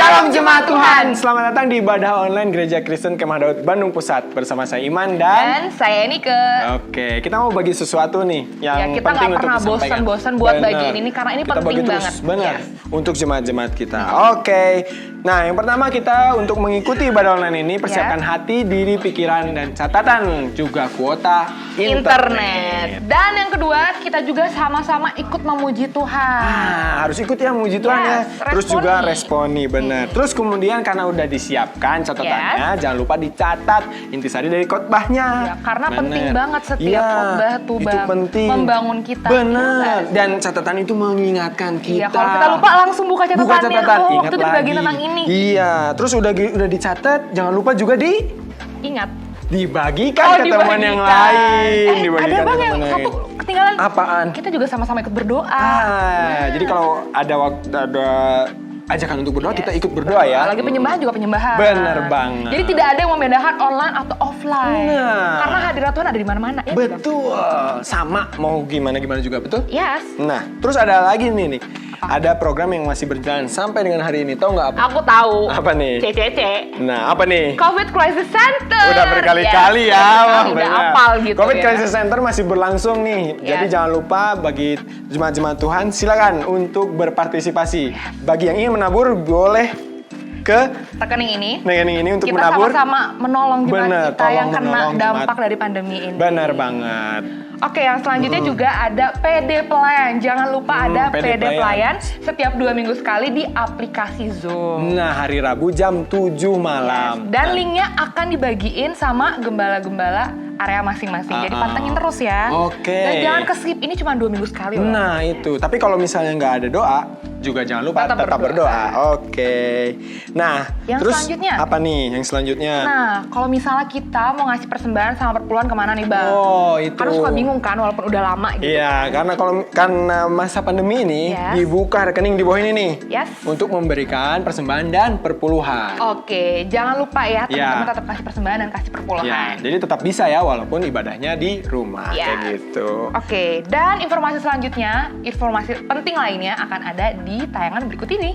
Shalom Jemaat Tuhan. Selamat datang di ibadah online Gereja Kristen Kemah Daud Bandung Pusat bersama saya Iman dan saya Nike. Oke, kita mau bagi sesuatu nih yang kita penting nggak untuk pernah disampaikan. bosan-bosan buat bagiin ini karena ini kita penting bagi banget. Terus, benar. Yes. Untuk jemaat-jemaat kita. Oke. Nah, yang pertama kita untuk mengikuti ibadah online ini persiapkan hati, diri, pikiran dan catatan juga kuota internet. Dan yang kedua, kita juga sama-sama ikut memuji Tuhan. Harus ikut ya memuji Tuhan ya. Terus responi. juga responi, benar. Terus kemudian karena udah disiapkan catatannya, jangan lupa dicatat intisari dari khotbahnya. Ya, karena Bener. penting banget setiap khotbah tuh itu penting. membangun kita. Benar. Dan catatan itu mengingatkan kita. Iya, kalau kita lupa langsung buka catatannya. Buka catatan, Oh, ingat itu di lagi. bagian tentang ini. Iya, terus udah dicatat, jangan lupa juga Ingat. dibagikan ke teman yang lain. Ada bang yang satu ketinggalan. Apaan? Kita juga sama-sama ikut berdoa. Jadi kalau ada ajakan untuk berdoa, kita ikut berdoa ya. Lagi penyembahan juga penyembahan. Bener banget. Jadi tidak ada yang membedakan online atau offline. Nah. Karena hadirat Tuhan ada di mana-mana. Ya, Betul. Sama mau gimana juga, betul? Yes. Nah, terus ada lagi nih. Ada program yang masih berjalan sampai dengan hari ini. Tahu nggak apa? Aku tahu. Apa nih? CCC. Nah, apa nih? COVID Crisis Center. Udah berkali-kali Yes. ya. Udah apal gitu COVID ya. Crisis Center masih berlangsung nih. Jadi jangan lupa bagi jemaat-jemaat Tuhan silakan untuk berpartisipasi. Bagi yang ingin menabur boleh ke rekening ini untuk kita menabur. Kita sama-sama menolong jemaat kita yang kena dampak dari pandemi ini. Benar banget. Oke, yang selanjutnya juga ada PD Pelayan. Jangan lupa ada PD Pelayan setiap 2 minggu sekali di aplikasi Zoom. Nah, hari Rabu jam 7 malam. Yes. Dan linknya akan dibagiin sama gembala-gembala area masing-masing. Jadi pantengin terus ya. Oke. Dan jangan ke-skip, ini cuma 2 minggu sekali. Nah, itu. Tapi kalau misalnya nggak ada doa, juga jangan lupa tetap berdoa. Oke. Nah, yang terus selanjutnya apa nih yang selanjutnya? Nah, kalau misalnya kita mau ngasih persembahan sama perpuluhan kemana nih, Bang? Oh, itu. Karena suka bingung kan, walaupun udah lama gitu. Iya, karena masa pandemi ini dibuka rekening di bawah ini nih. Yes. Untuk memberikan persembahan dan perpuluhan. Oke, jangan lupa ya teman-teman tetap kasih persembahan dan kasih perpuluhan. Ya, jadi tetap bisa ya walaupun ibadahnya di rumah kayak gitu. Oke, dan informasi selanjutnya, informasi penting lainnya akan ada di tayangan berikut ini.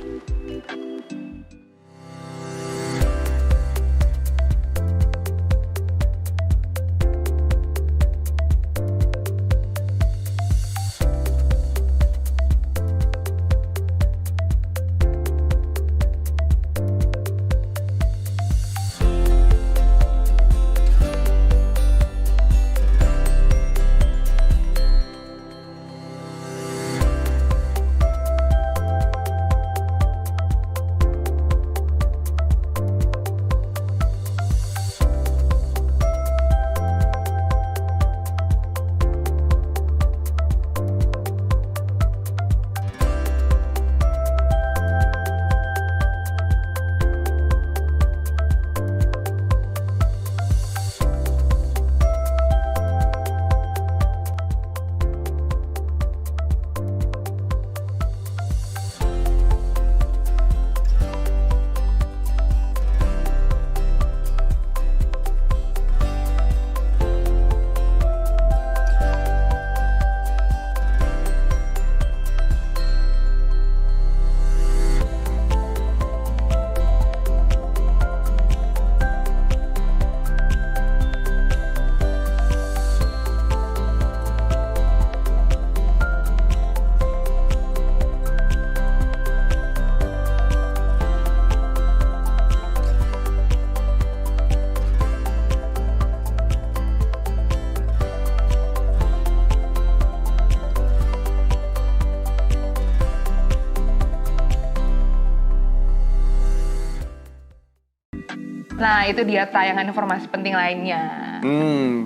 Nah, itu dia tayangan informasi penting lainnya.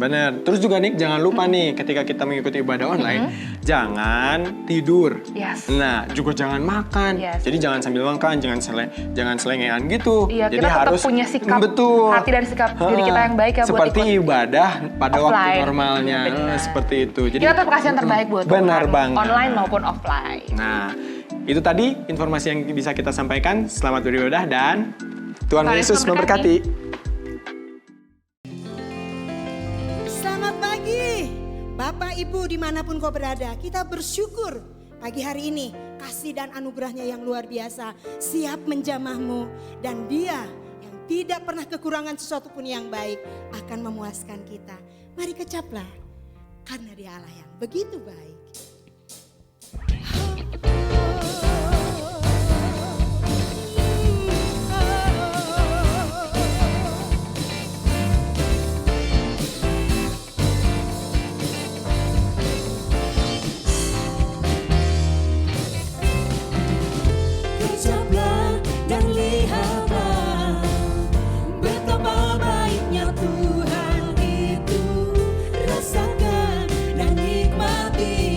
Bener. Terus juga Nick, jangan lupa nih ketika kita mengikuti ibadah online, jangan tidur. Yes. Nah, juga jangan makan. Yes. Jadi jangan sambil makan, jangan selengean gitu. Iya, jadi kita harus tetap punya sikap hati dan sikap diri kita yang baik ya buat seperti ibadah pada offline. waktu normalnya. Benar. Seperti itu. Jadi kita tetap kasih yang terbaik buat benar Tuhan, banget. online maupun offline. Nah, itu tadi informasi yang bisa kita sampaikan. Selamat beribadah dan Tuhan Yesus memberkati. Selamat pagi, Bapak Ibu dimanapun kau berada. Kita bersyukur pagi hari ini kasih dan anugerahnya yang luar biasa siap menjamahmu. Dan Dia yang tidak pernah kekurangan sesuatu pun yang baik akan memuaskan kita. Mari kecaplah, karena Dia Allah yang begitu baik. Kecaplah dan lihatlah betapa baiknya Tuhan itu. Rasakan dan nikmati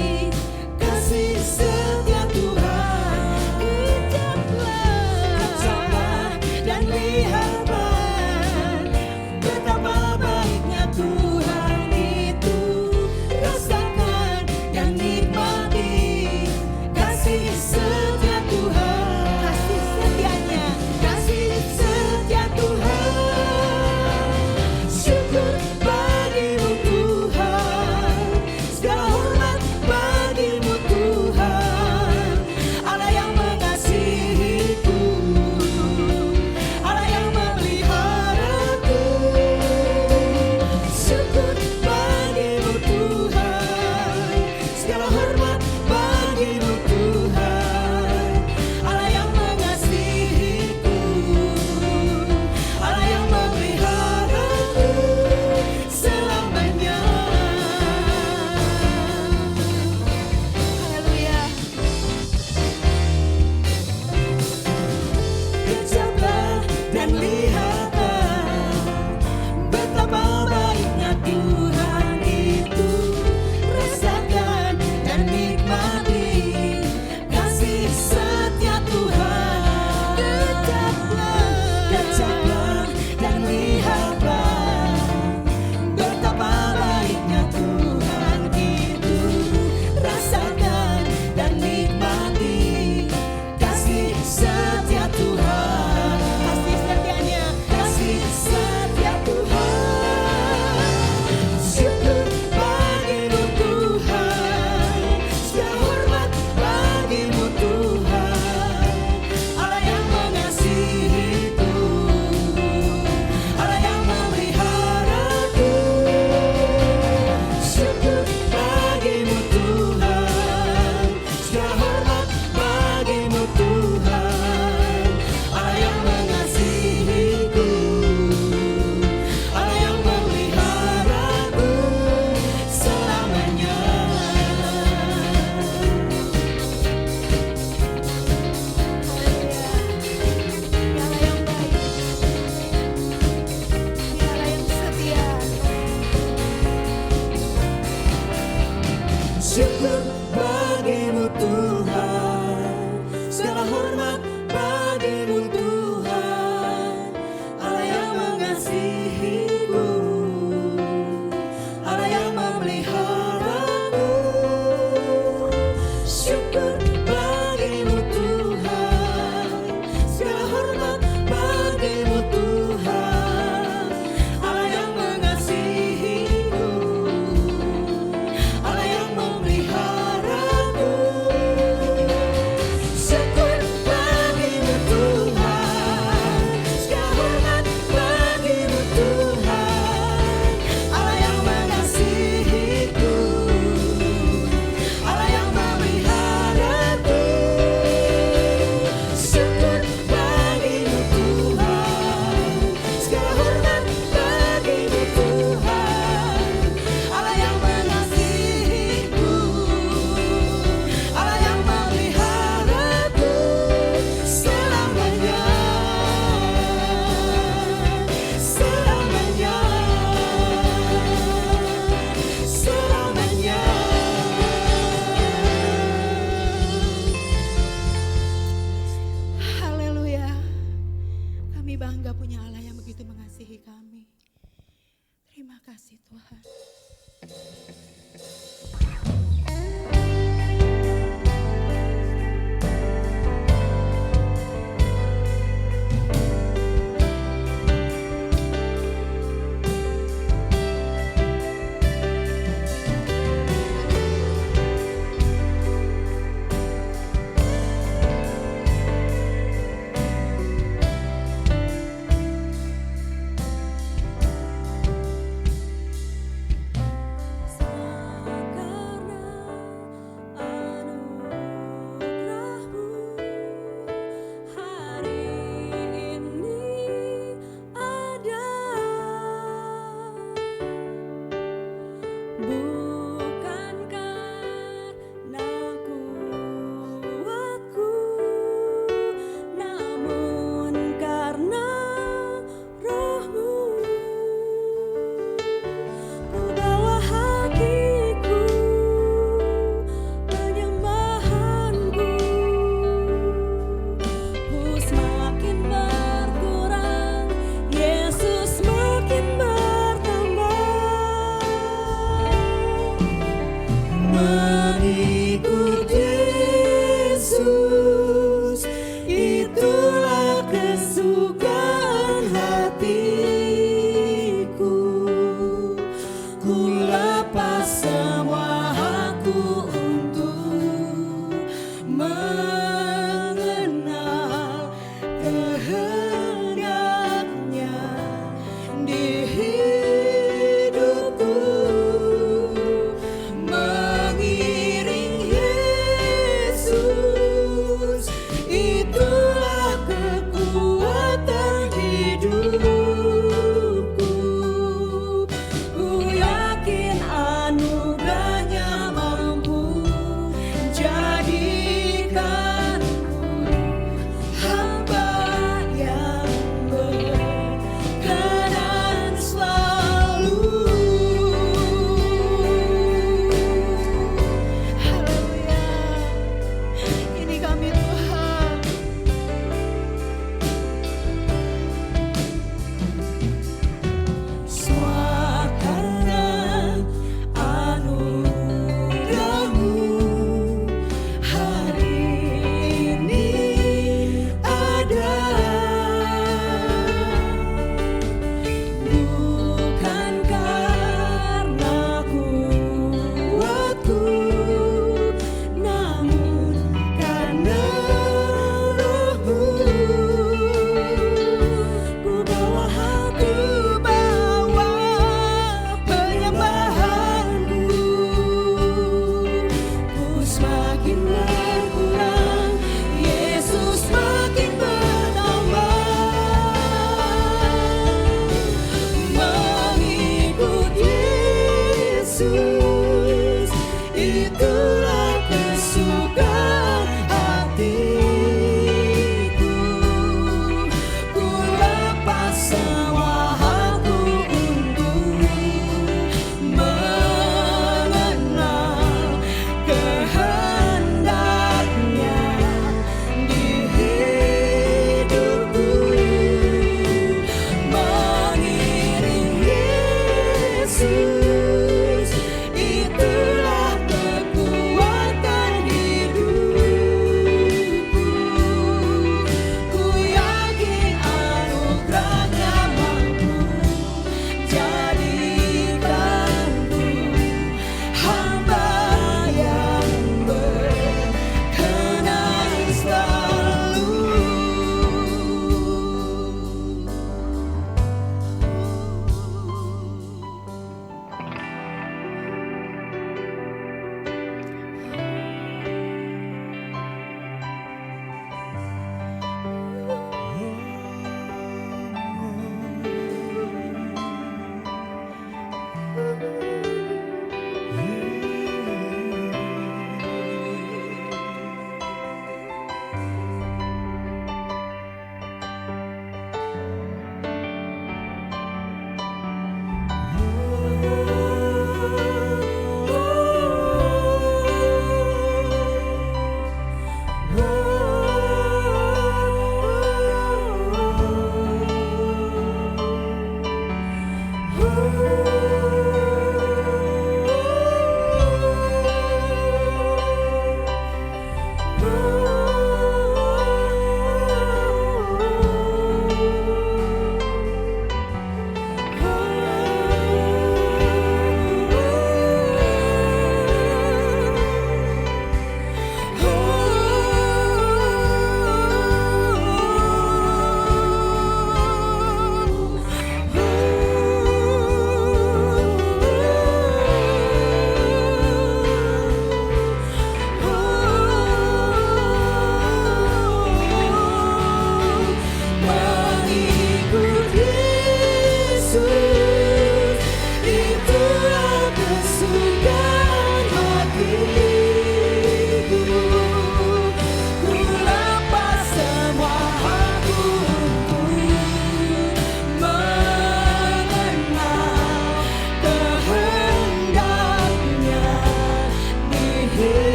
mengenal kehendaknya di hidupku, mengiring Yesus, itulah kekuatan hidupku. Ku yakin anugerahnya mampu jadikan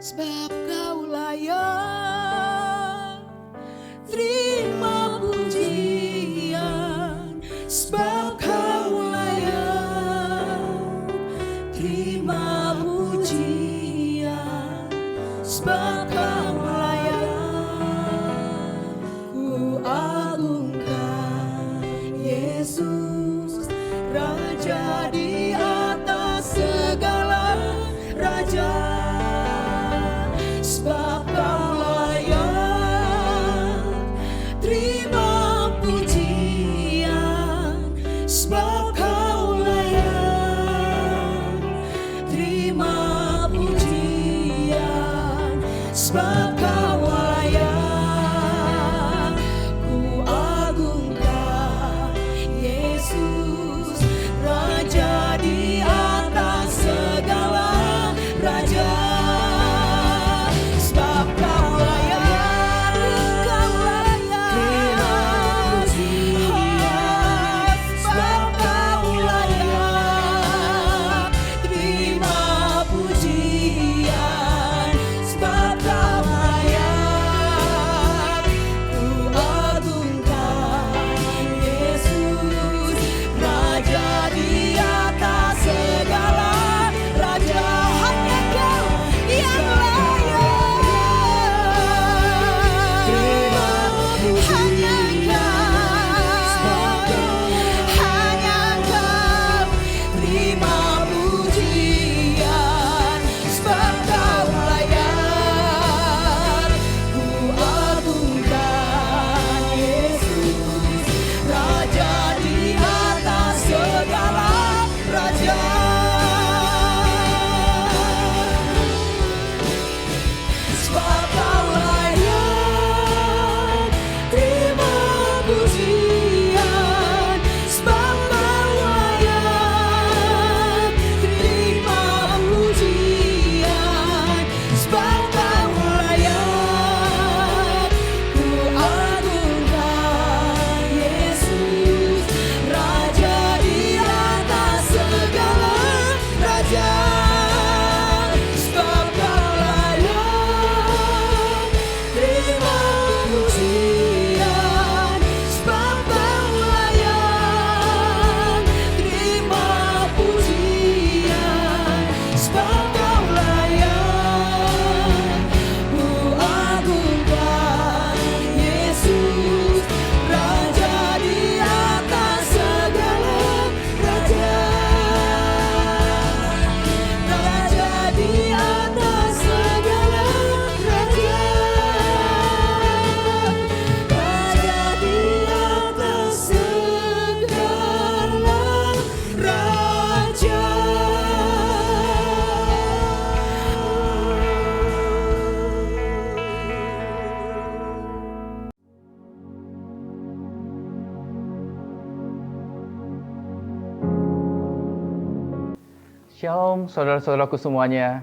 sebab Kau layak. Terima pujian, sebab Kau layak. Terima pujian, sebab Kau layak. Ku agungkan Yesus, Raja di atas segala raja. Sebab Kau layak. Terima pujian, sebab Kau layak. Terima pujian, sebab Kau layak. Ku agungkan Yesus, Raja di atas segala raja. Sebab Kau layak, Kau layak. Sebab Kau layak. Terima pujian, sebab Kau layak. Ku agungkan Yesus, Raja di atas segala raja. Hanya Kau yang layak. Hanya Kau. Terima pujian, sebab Kau layak. Ku agungkan Yesus, Raja di atas segala raja. Sebab Kau layak. Terima pujian, sebab Kau layak. Terima pujian, sebab Kau layak. Ku agungkan Yesus, Raja di atas segala raja. Sebab Kau layak. Terima pujian, sebab Kau layak. Terima pujian, sebab Kau layak. Ku agungkan Yesus, Raja di atas segala raja. Raja di atas segala raja. Raja di atas segala raja. Shalom saudara-saudaraku semuanya.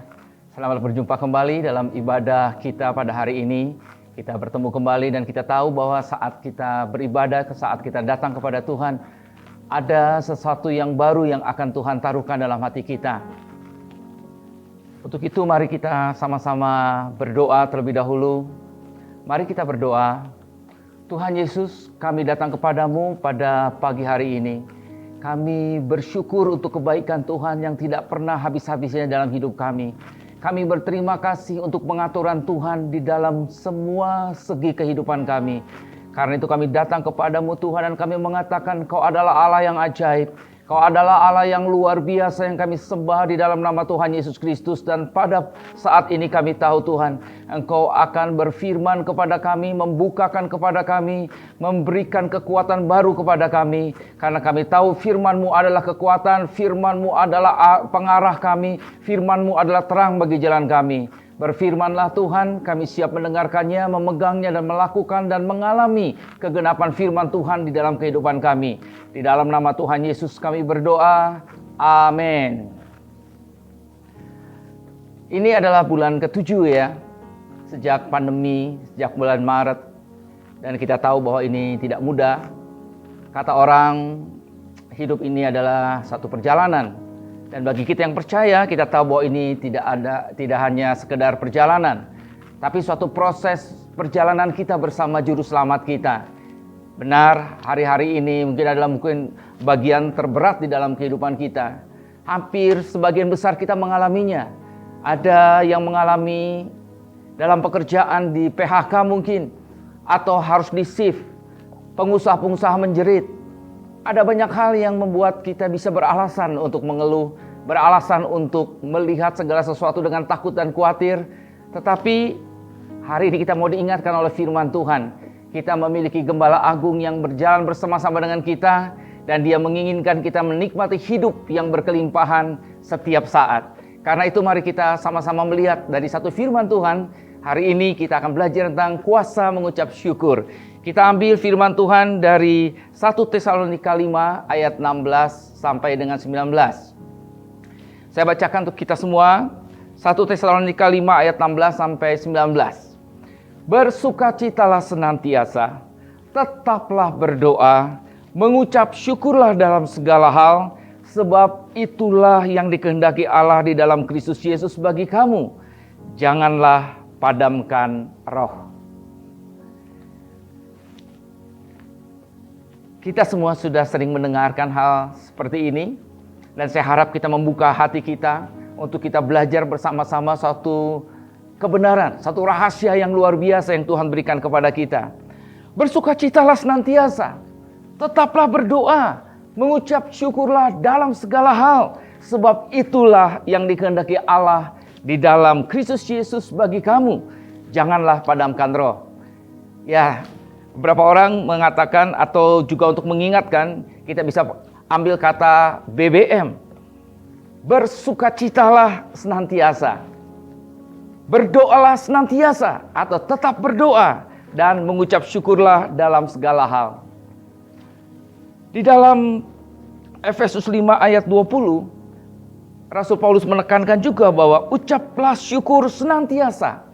Selamat berjumpa kembali dalam ibadah kita pada hari ini. Kita bertemu kembali dan kita tahu bahwa saat kita beribadah, saat kita datang kepada Tuhan, ada sesuatu yang baru yang akan Tuhan taruhkan dalam hati kita. Untuk itu mari kita sama-sama berdoa terlebih dahulu. Mari kita berdoa. Tuhan Yesus, kami datang kepadamu pada pagi hari ini. Kami bersyukur untuk kebaikan Tuhan yang tidak pernah habis-habisnya dalam hidup kami. Kami berterima kasih untuk pengaturan Tuhan di dalam semua segi kehidupan kami. Karena itu kami datang kepadamu Tuhan dan kami mengatakan Kau adalah Allah yang ajaib. Kau adalah Allah yang luar biasa yang kami sembah di dalam nama Tuhan Yesus Kristus. Dan pada saat ini kami tahu Tuhan, Engkau akan berfirman kepada kami, membukakan kepada kami, memberikan kekuatan baru kepada kami. Karena kami tahu firman-Mu adalah kekuatan, firman-Mu adalah pengarah kami, firman-Mu adalah terang bagi jalan kami. Berfirmanlah Tuhan, kami siap mendengarkannya, memegangnya dan melakukan dan mengalami kegenapan firman Tuhan di dalam kehidupan kami. Di dalam nama Tuhan Yesus kami berdoa. Amin. Ini adalah bulan ke-7 ya, sejak pandemi, sejak bulan Maret. Dan kita tahu bahwa ini tidak mudah. Kata orang, hidup ini adalah satu perjalanan. Dan bagi kita yang percaya, kita tahu bahwa ini tidak hanya sekedar perjalanan, tapi suatu proses perjalanan kita bersama juru selamat kita. Benar, hari-hari ini mungkin bagian terberat di dalam kehidupan kita. Hampir sebagian besar kita mengalaminya. Ada yang mengalami dalam pekerjaan di PHK mungkin, atau harus di-shift. Pengusaha-pengusaha menjerit. Ada banyak hal yang membuat kita bisa beralasan untuk mengeluh, beralasan untuk melihat segala sesuatu dengan takut dan khawatir. Tetapi hari ini kita mau diingatkan oleh firman Tuhan. Kita memiliki Gembala Agung yang berjalan bersama-sama dengan kita, dan Dia menginginkan kita menikmati hidup yang berkelimpahan setiap saat. Karena itu mari kita sama-sama melihat dari satu firman Tuhan. Hari ini kita akan belajar tentang kuasa mengucap syukur. Kita ambil firman Tuhan dari 1 Tesalonika 5 ayat 16 sampai dengan 19. Saya bacakan untuk kita semua. 1 Tesalonika 5 ayat 16 sampai 19. Bersukacitalah senantiasa, tetaplah berdoa, mengucap syukurlah dalam segala hal, sebab itulah yang dikehendaki Allah di dalam Kristus Yesus bagi kamu. Janganlah padamkan roh. Kita semua sudah sering mendengarkan hal seperti ini, dan saya harap kita membuka hati kita untuk kita belajar bersama-sama satu kebenaran, satu rahasia yang luar biasa yang Tuhan berikan kepada kita. Bersukacitalah senantiasa, tetaplah berdoa, mengucap syukurlah dalam segala hal, sebab itulah yang dikehendaki Allah di dalam Kristus Yesus bagi kamu. Janganlah padamkan roh. Ya, beberapa orang mengatakan atau juga untuk mengingatkan, kita bisa ambil kata BBM. Bersukacitalah senantiasa. Berdoalah senantiasa atau tetap berdoa dan mengucap syukurlah dalam segala hal. Di dalam Efesus 5 ayat 20, Rasul Paulus menekankan juga bahwa ucaplah syukur senantiasa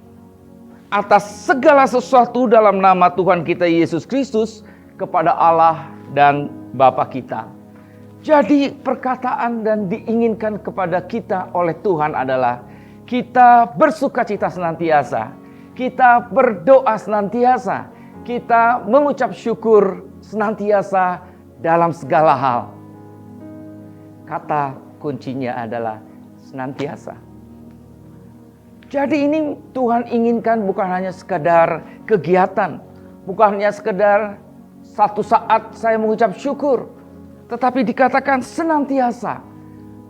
atas segala sesuatu dalam nama Tuhan kita Yesus Kristus kepada Allah dan Bapa kita. Jadi perkataan dan diinginkan kepada kita oleh Tuhan adalah kita bersukacita senantiasa, kita berdoa senantiasa, kita mengucap syukur senantiasa dalam segala hal. Kata kuncinya adalah senantiasa. Jadi ini Tuhan inginkan bukan hanya sekedar kegiatan, bukan hanya sekedar satu saat saya mengucap syukur, tetapi dikatakan senantiasa.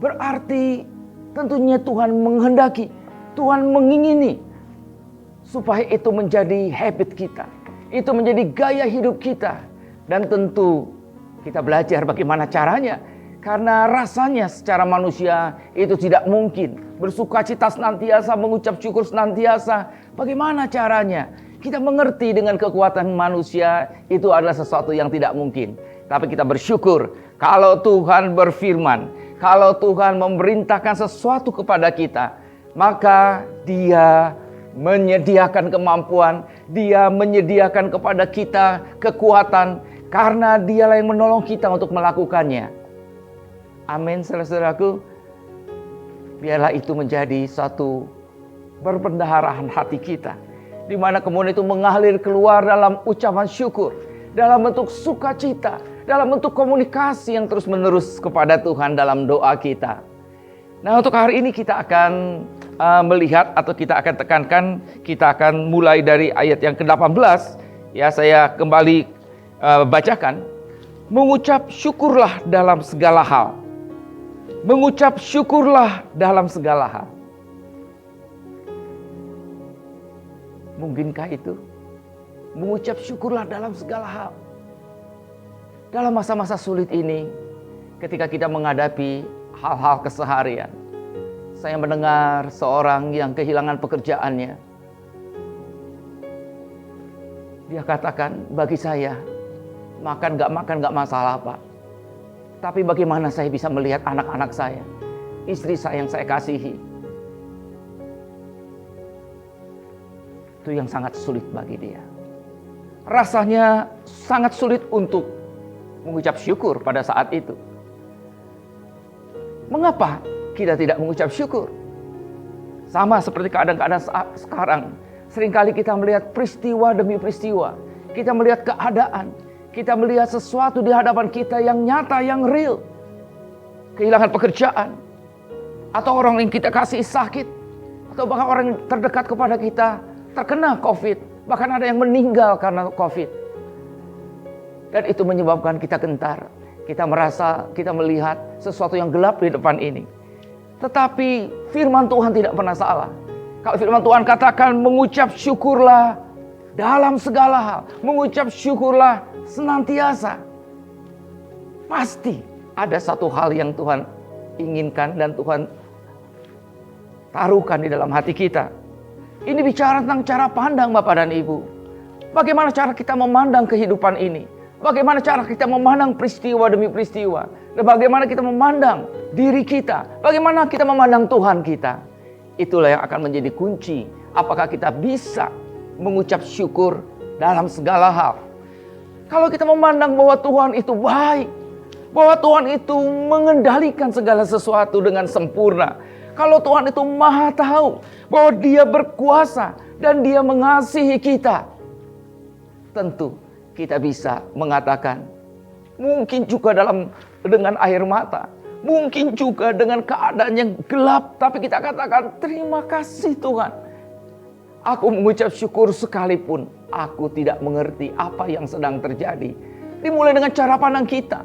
Berarti tentunya Tuhan menghendaki, Tuhan mengingini supaya itu menjadi habit kita, itu menjadi gaya hidup kita. Dan tentu kita belajar bagaimana caranya, karena rasanya secara manusia itu tidak mungkin. Bersukacita senantiasa, mengucap syukur senantiasa, bagaimana caranya? Kita mengerti dengan kekuatan manusia itu adalah sesuatu yang tidak mungkin. Tapi kita bersyukur kalau Tuhan berfirman, kalau Tuhan memerintahkan sesuatu kepada kita, maka Dia menyediakan kemampuan, Dia menyediakan kepada kita kekuatan, karena Dialah yang menolong kita untuk melakukannya. Amin, saudara-saudaraku. Biarlah itu menjadi suatu perbendaharaan hati kita, di mana kemudian itu mengalir keluar dalam ucapan syukur, dalam bentuk sukacita, dalam bentuk komunikasi yang terus-menerus kepada Tuhan dalam doa kita. Nah, untuk hari ini kita akan melihat atau kita akan tekankan, kita akan mulai dari ayat yang ke-18. Ya, saya kembali bacakan. Mengucap syukurlah dalam segala hal. Mengucap syukurlah dalam segala hal. Mungkinkah itu? Mengucap syukurlah dalam segala hal. Dalam masa-masa sulit ini, ketika kita menghadapi hal-hal keseharian, saya mendengar seorang yang kehilangan pekerjaannya. Dia katakan, bagi saya, makan gak masalah, Pak. Tapi bagaimana saya bisa melihat anak-anak saya, istri saya yang saya kasihi. Itu yang sangat sulit bagi dia. Rasanya sangat sulit untuk mengucap syukur pada saat itu. Mengapa kita tidak mengucap syukur? Sama seperti keadaan-keadaan sekarang. Seringkali kita melihat peristiwa demi peristiwa. Kita melihat keadaan. Kita melihat sesuatu di hadapan kita yang nyata, yang real. Kehilangan pekerjaan. Atau orang yang kita kasih sakit. Atau bahkan orang yang terdekat kepada kita terkena COVID. Bahkan ada yang meninggal karena COVID. Dan itu menyebabkan kita gentar. Kita merasa, kita melihat sesuatu yang gelap di depan ini. Tetapi firman Tuhan tidak pernah salah. Kalau firman Tuhan katakan mengucap syukurlah dalam segala hal. Mengucap syukurlah senantiasa. Pasti ada satu hal yang Tuhan inginkan dan Tuhan taruhkan di dalam hati kita. Ini bicara tentang cara pandang Bapak dan Ibu. Bagaimana cara kita memandang kehidupan ini? Bagaimana cara kita memandang peristiwa demi peristiwa? Dan bagaimana kita memandang diri kita? Bagaimana kita memandang Tuhan kita? Itulah yang akan menjadi kunci. Apakah kita bisa mengucap syukur dalam segala hal? Kalau kita memandang bahwa Tuhan itu baik, bahwa Tuhan itu mengendalikan segala sesuatu dengan sempurna. Kalau Tuhan itu maha tahu bahwa Dia berkuasa dan Dia mengasihi kita. Tentu kita bisa mengatakan, mungkin juga dengan air mata, mungkin juga dengan keadaan yang gelap, tapi kita katakan terima kasih Tuhan. Aku mengucap syukur sekalipun aku tidak mengerti apa yang sedang terjadi. Dimulai dengan cara pandang kita,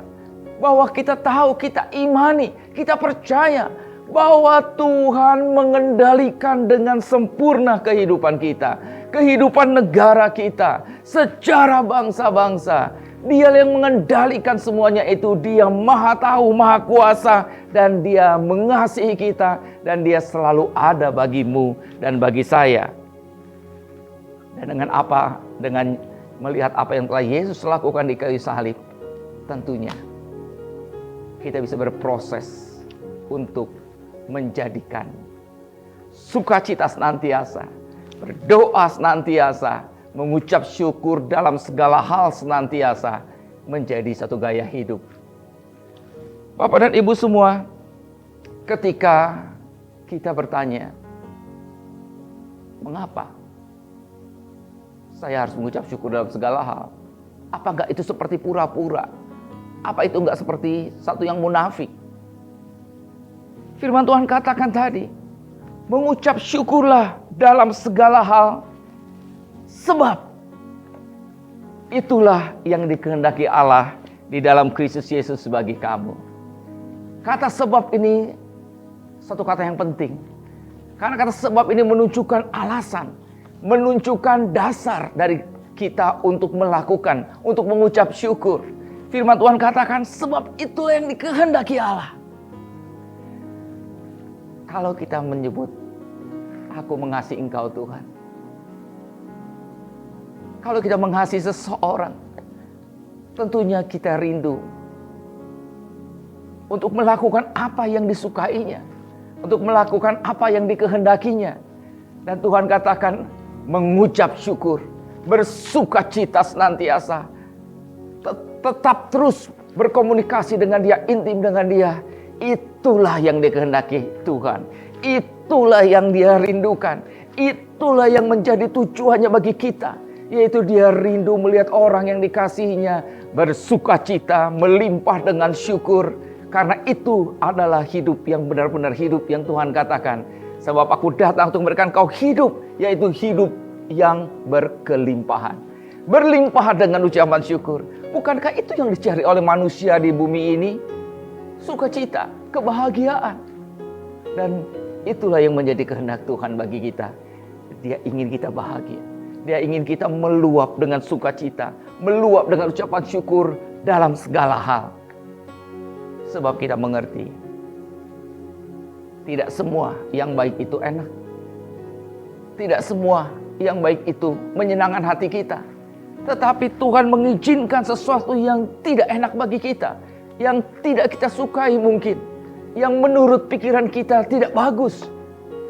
bahwa kita tahu, kita imani, kita percaya bahwa Tuhan mengendalikan dengan sempurna kehidupan kita, kehidupan negara kita, sejarah bangsa-bangsa. Dia yang mengendalikan semuanya itu. Dia maha tahu, maha kuasa, dan Dia mengasihi kita, dan Dia selalu ada bagimu dan bagi saya. Dan dengan apa? Dengan melihat apa yang telah Yesus lakukan di kayu salib, tentunya kita bisa berproses untuk menjadikan sukacita senantiasa, berdoa senantiasa, mengucap syukur dalam segala hal senantiasa menjadi satu gaya hidup. Bapak dan Ibu semua, ketika kita bertanya, mengapa saya harus mengucap syukur dalam segala hal? Apa enggak itu seperti pura-pura? Apa itu enggak seperti satu yang munafik? Firman Tuhan katakan tadi, mengucap syukurlah dalam segala hal, sebab itulah yang dikehendaki Allah di dalam Kristus Yesus bagi kamu. Kata sebab ini satu kata yang penting. Karena kata sebab ini menunjukkan alasan, menunjukkan dasar dari kita untuk melakukan, untuk mengucap syukur. Firman Tuhan katakan sebab itu yang dikehendaki Allah. Kalau kita menyebut, aku mengasihi Engkau Tuhan. Kalau kita mengasihi seseorang, tentunya kita rindu untuk melakukan apa yang disukainya, untuk melakukan apa yang dikehendakinya. Dan Tuhan katakan mengucap syukur, bersukacita senantiasa, tetap terus berkomunikasi dengan Dia, intim dengan Dia. Itulah yang dikehendaki Tuhan. Itulah yang Dia rindukan. Itulah yang menjadi tujuannya bagi kita. Yaitu Dia rindu melihat orang yang dikasihinya bersukacita, melimpah dengan syukur. Karena itu adalah hidup yang benar-benar hidup yang Tuhan katakan. Sebab aku datang untuk memberikan kau hidup, yaitu hidup yang berkelimpahan. Berlimpah dengan ucapan syukur. Bukankah itu yang dicari oleh manusia di bumi ini? Sukacita, kebahagiaan. Dan itulah yang menjadi kehendak Tuhan bagi kita. Dia ingin kita bahagia. Dia ingin kita meluap dengan sukacita, meluap dengan ucapan syukur dalam segala hal. Sebab kita mengerti, tidak semua yang baik itu enak. Tidak semua yang baik itu menyenangkan hati kita. Tetapi Tuhan mengizinkan sesuatu yang tidak enak bagi kita, yang tidak kita sukai mungkin, yang menurut pikiran kita tidak bagus.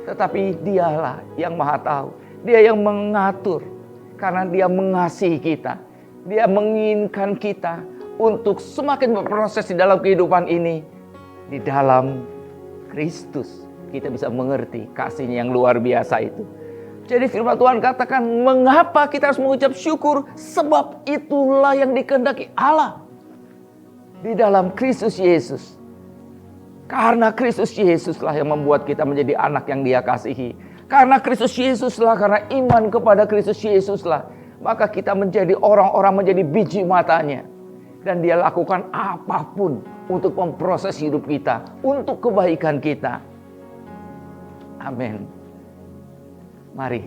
Tetapi Dialah yang maha tahu. Dia yang mengatur. Karena Dia mengasihi kita. Dia menginginkan kita untuk semakin berproses di dalam kehidupan ini, di dalam Kristus, kita bisa mengerti kasih-Nya yang luar biasa itu. Jadi firman Tuhan katakan, mengapa kita harus mengucap syukur? Sebab itulah yang dikehendaki Allah di dalam Kristus Yesus. Karena Kristus Yesuslah yang membuat kita menjadi anak yang Dia kasihi. Karena Kristus Yesuslah, karena iman kepada Kristus Yesuslah, maka kita menjadi orang-orang, menjadi biji matanya. Dan Dia lakukan apapun untuk memproses hidup kita, untuk kebaikan kita. Amin. Mari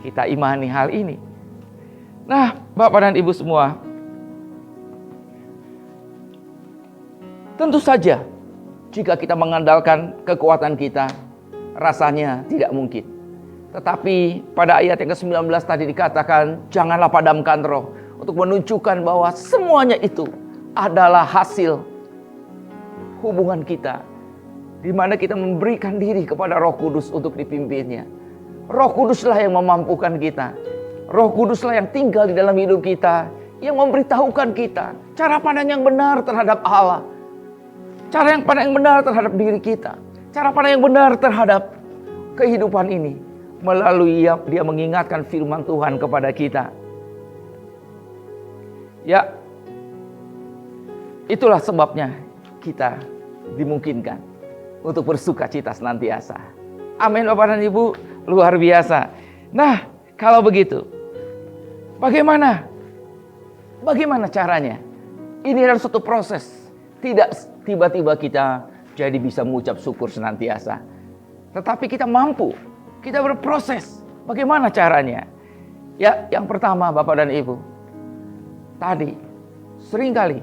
kita imani hal ini. Nah, Bapak dan Ibu semua, tentu saja jika kita mengandalkan kekuatan kita, rasanya tidak mungkin. Tetapi pada ayat yang ke-19 tadi dikatakan, janganlah padamkan roh, untuk menunjukkan bahwa semuanya itu adalah hasil hubungan kita, di mana kita memberikan diri kepada Roh Kudus untuk dipimpinnya. Roh Kuduslah yang memampukan kita. Roh Kuduslah yang tinggal di dalam hidup kita, yang memberitahukan kita cara pandang yang benar terhadap Allah, cara yang pandang yang benar terhadap diri kita, cara pandang yang benar terhadap kehidupan ini. Melalui Dia mengingatkan firman Tuhan kepada kita. Ya, itulah sebabnya kita dimungkinkan untuk bersuka cita senantiasa. Amin Bapak dan Ibu, luar biasa. Nah, kalau begitu, bagaimana caranya? Ini adalah suatu proses. Tidak tiba-tiba kita jadi bisa mengucap syukur senantiasa. Tetapi kita mampu, kita berproses. Bagaimana caranya? Ya, yang pertama Bapak dan Ibu, tadi seringkali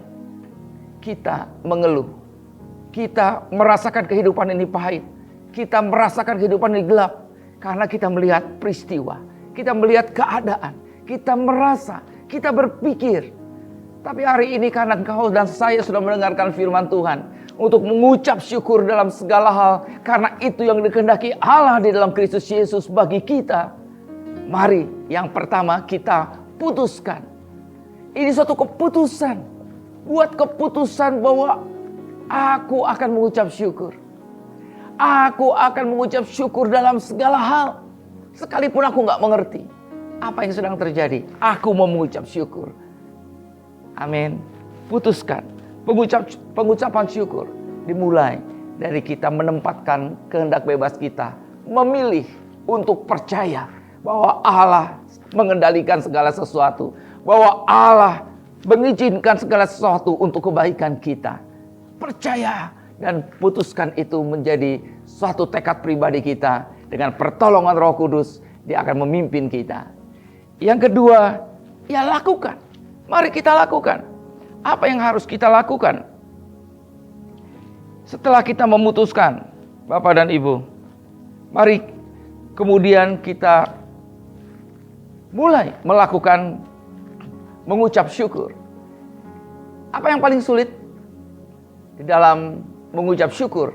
kita mengeluh. Kita merasakan kehidupan ini pahit. Kita merasakan kehidupan ini gelap. Karena kita melihat peristiwa. Kita melihat keadaan. Kita merasa, kita berpikir. Tapi hari ini karena engkau dan saya sudah mendengarkan firman Tuhan. Untuk mengucap syukur dalam segala hal. Karena itu yang dikehendaki Allah di dalam Kristus Yesus bagi kita. Mari yang pertama kita putuskan. Ini suatu keputusan. Buat keputusan bahwa aku akan mengucap syukur. Aku akan mengucap syukur dalam segala hal. Sekalipun aku gak mengerti apa yang sedang terjadi, aku mau mengucap syukur. Amin. Putuskan. Pengucapan syukur dimulai dari kita menempatkan kehendak bebas kita. Memilih untuk percaya bahwa Allah mengendalikan segala sesuatu. Bahwa Allah mengizinkan segala sesuatu untuk kebaikan kita. Percaya dan putuskan itu menjadi suatu tekad pribadi kita. Dengan pertolongan Roh Kudus, Dia akan memimpin kita. Yang kedua, ya lakukan. Mari kita lakukan. Apa yang harus kita lakukan? Setelah kita memutuskan, Bapak dan Ibu, mari kemudian kita mulai melakukan mengucap syukur. Apa yang paling sulit di dalam mengucap syukur?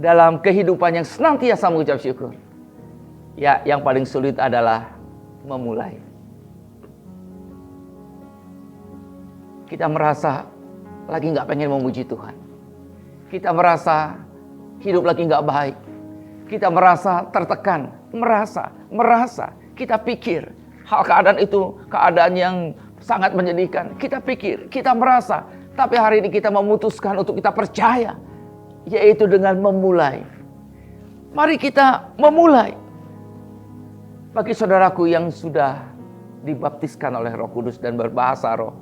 Dalam kehidupan yang senantiasa mengucap syukur. Ya, yang paling sulit adalah memulai. Kita merasa lagi gak pengen memuji Tuhan. Kita merasa hidup lagi gak baik. Kita merasa tertekan. Merasa. Kita pikir hal keadaan itu keadaan yang sangat menyedihkan. Kita pikir, kita merasa. Tapi hari ini kita memutuskan untuk kita percaya. Yaitu dengan memulai. Mari kita memulai. Bagi saudaraku yang sudah dibaptiskan oleh Roh Kudus dan berbahasa roh.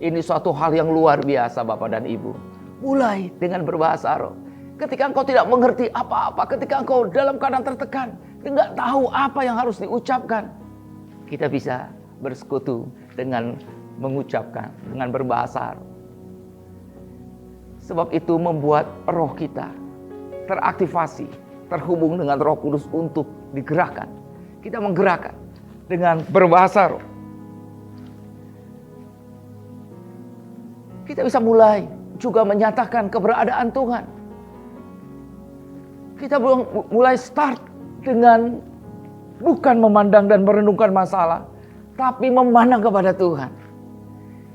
Ini suatu hal yang luar biasa Bapak dan Ibu. Mulai dengan berbahasa roh. Ketika engkau tidak mengerti apa-apa. Ketika engkau dalam keadaan tertekan. Tidak tahu apa yang harus diucapkan. Kita bisa bersekutu dengan mengucapkan. Dengan berbahasa roh. Sebab itu membuat roh kita teraktivasi, terhubung dengan Roh Kudus untuk digerakkan. Kita menggerakkan dengan berbahasa roh. Kita bisa mulai juga menyatakan keberadaan Tuhan. Kita mulai start dengan bukan memandang dan merenungkan masalah, tapi memandang kepada Tuhan.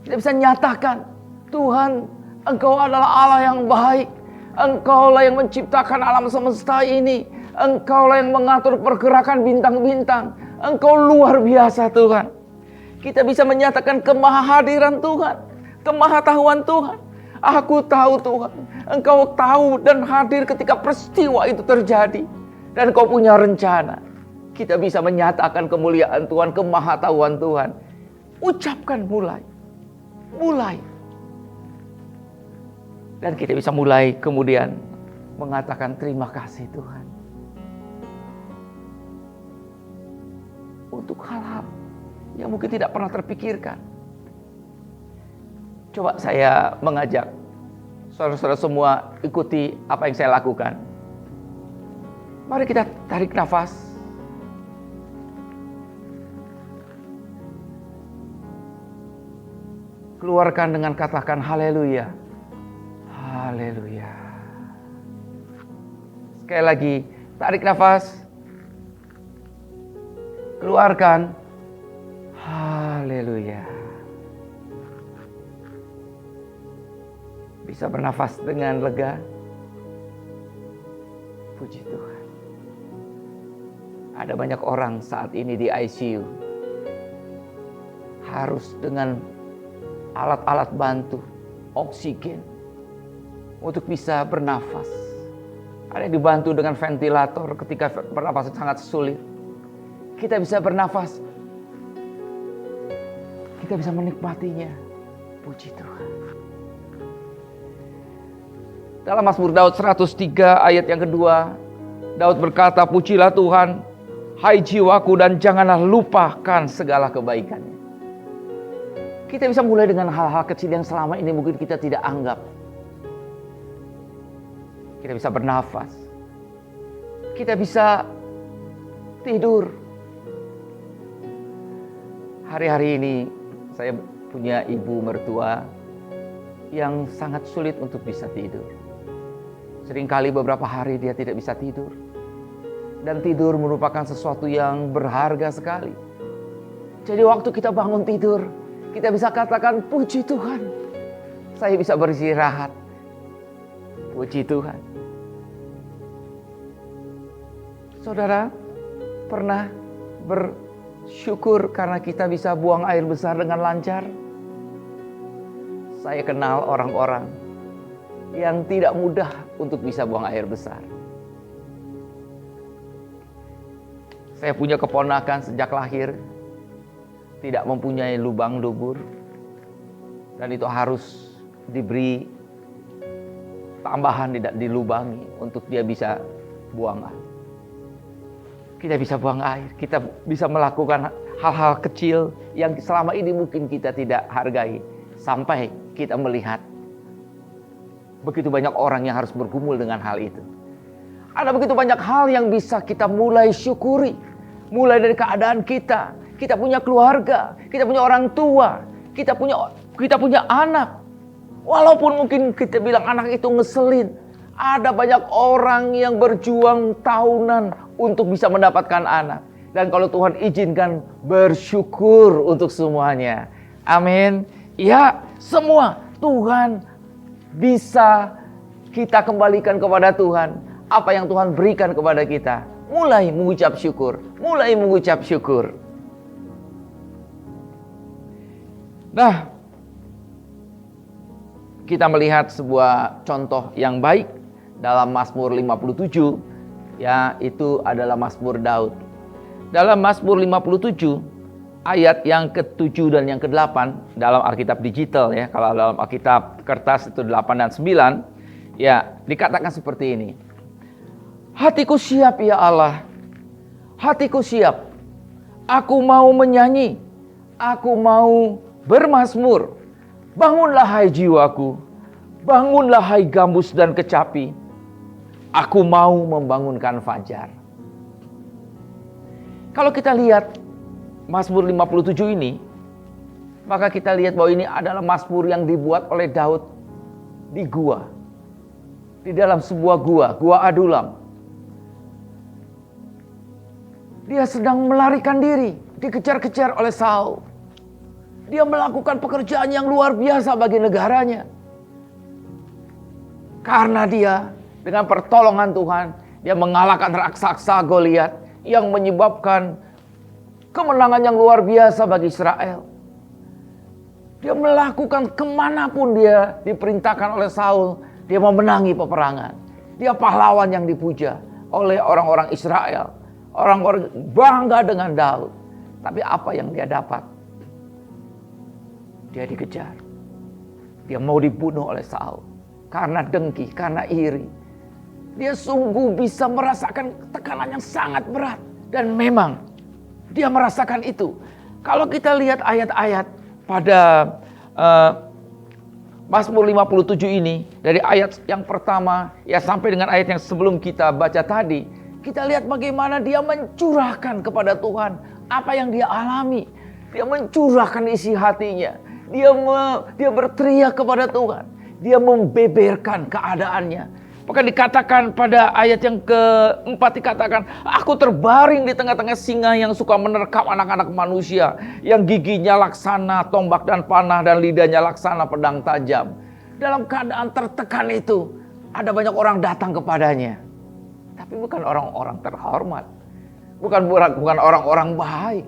Kita bisa nyatakan, Tuhan, Engkau adalah Allah yang baik. Engkaulah yang menciptakan alam semesta ini. Engkaulah yang mengatur pergerakan bintang-bintang. Engkau luar biasa Tuhan. Kita bisa menyatakan kemahahadiran Tuhan, kemahatahuan Tuhan. Aku tahu Tuhan, Engkau tahu dan hadir ketika peristiwa itu terjadi. Dan Engkau punya rencana. Kita bisa menyatakan kemuliaan Tuhan, kemahatahuan Tuhan. Ucapkan mulai. Mulai. Dan kita bisa mulai kemudian mengatakan terima kasih Tuhan. Untuk hal-hal yang mungkin tidak pernah terpikirkan. Coba saya mengajak saudara-saudara semua ikuti apa yang saya lakukan. Mari kita tarik nafas. Keluarkan dengan katakan haleluya. Haleluya. Sekali lagi, tarik nafas. Keluarkan. Haleluya. Bisa bernafas dengan lega. Puji Tuhan. Ada banyak orang saat ini di ICU. Harus dengan alat-alat bantu, oksigen, untuk bisa bernafas. Ada yang dibantu dengan ventilator ketika bernafas sangat sulit. Kita bisa bernafas. Kita bisa menikmatinya. Puji Tuhan. Dalam Mazmur Daud 103 ayat yang kedua, Daud berkata, pujilah Tuhan, hai jiwaku, dan janganlah lupakan segala kebaikannya. Kita bisa mulai dengan hal-hal kecil yang selama ini mungkin kita tidak anggap. Kita bisa bernafas. Kita bisa tidur. Hari-hari ini saya punya ibu mertua yang sangat sulit untuk bisa tidur. Seringkali beberapa hari dia tidak bisa tidur. Dan tidur merupakan sesuatu yang berharga sekali. Jadi waktu kita bangun tidur, kita bisa katakan puji Tuhan. Saya bisa beristirahat. Puji Tuhan. Saudara, pernah bersyukur karena kita bisa buang air besar dengan lancar? Saya kenal orang-orang yang tidak mudah untuk bisa buang air besar. Saya punya keponakan sejak lahir tidak mempunyai lubang dubur, dan itu harus diberi tambahan, tidak dilubangi untuk dia bisa buang air. Kita bisa buang air, kita bisa melakukan hal-hal kecil yang selama ini mungkin kita tidak hargai, sampai kita melihat begitu banyak orang yang harus bergumul dengan hal itu. Ada begitu banyak hal yang bisa kita mulai syukuri. Mulai dari keadaan kita. Kita punya keluarga. Kita punya orang tua. Kita punya anak. Walaupun mungkin kita bilang anak itu ngeselin. Ada banyak orang yang berjuang tahunan untuk bisa mendapatkan anak. Dan kalau Tuhan izinkan, bersyukur untuk semuanya. Amin. Ya, semua Tuhan bisa kita kembalikan kepada Tuhan. Apa yang Tuhan berikan kepada kita. Mulai mengucap syukur. Mulai mengucap syukur. Nah, kita melihat sebuah contoh yang baik dalam Mazmur 57. Ya, itu adalah Mazmur Daud. Dalam Mazmur 57, ayat yang ke-7 dan yang ke-8 dalam Alkitab digital ya. Kalau dalam Alkitab kertas itu 8 dan 9. Ya, dikatakan seperti ini. Hatiku siap ya Allah. Hatiku siap. Aku mau menyanyi. Aku mau bermazmur. Bangunlah hai jiwaku. Bangunlah hai gambus dan kecapi. Aku mau membangunkan fajar. Kalau kita lihat Mazmur 57 ini, maka kita lihat bahwa ini adalah mazmur yang dibuat oleh Daud di gua. Di dalam sebuah gua Adulam. Dia sedang melarikan diri, dikejar-kejar oleh Saul. Dia melakukan pekerjaan yang luar biasa bagi negaranya. Karena dia dengan pertolongan Tuhan, dia mengalahkan raksasa Goliat yang menyebabkan kemenangan yang luar biasa bagi Israel. Dia melakukan kemanapun dia diperintahkan oleh Saul, dia memenangi peperangan. Dia pahlawan yang dipuja oleh orang-orang Israel. Orang-orang bangga dengan Daud. Tapi apa yang dia dapat? Dia dikejar. Dia mau dibunuh oleh Saul. Karena dengki, karena iri. Dia sungguh bisa merasakan tekanan yang sangat berat. Dan memang dia merasakan itu. Kalau kita lihat ayat-ayat pada Mazmur 57 ini, dari ayat yang pertama ya sampai dengan ayat yang sebelum kita baca tadi, kita lihat bagaimana dia mencurahkan kepada Tuhan apa yang dia alami. Dia mencurahkan isi hatinya. Dia berteriak kepada Tuhan. Dia membeberkan keadaannya. Maka dikatakan pada ayat yang keempat dikatakan, aku terbaring di tengah-tengah singa yang suka menerkam anak-anak manusia, yang giginya laksana tombak dan panah dan lidahnya laksana pedang tajam. Dalam keadaan tertekan itu, ada banyak orang datang kepadanya. Tapi bukan orang-orang terhormat. Bukan orang-orang baik.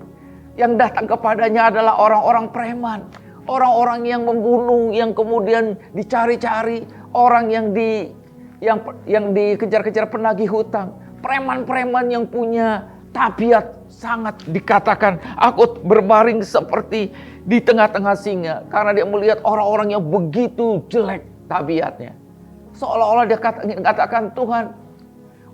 Yang datang kepadanya adalah orang-orang preman. Orang-orang yang membunuh, yang kemudian dicari-cari. Orang yang dikejar-kejar penagih hutang. Preman-preman yang punya tabiat sangat dikatakan, aku berbaring seperti di tengah-tengah singa. Karena dia melihat orang-orang yang begitu jelek tabiatnya. Seolah-olah dia katakan, Tuhan,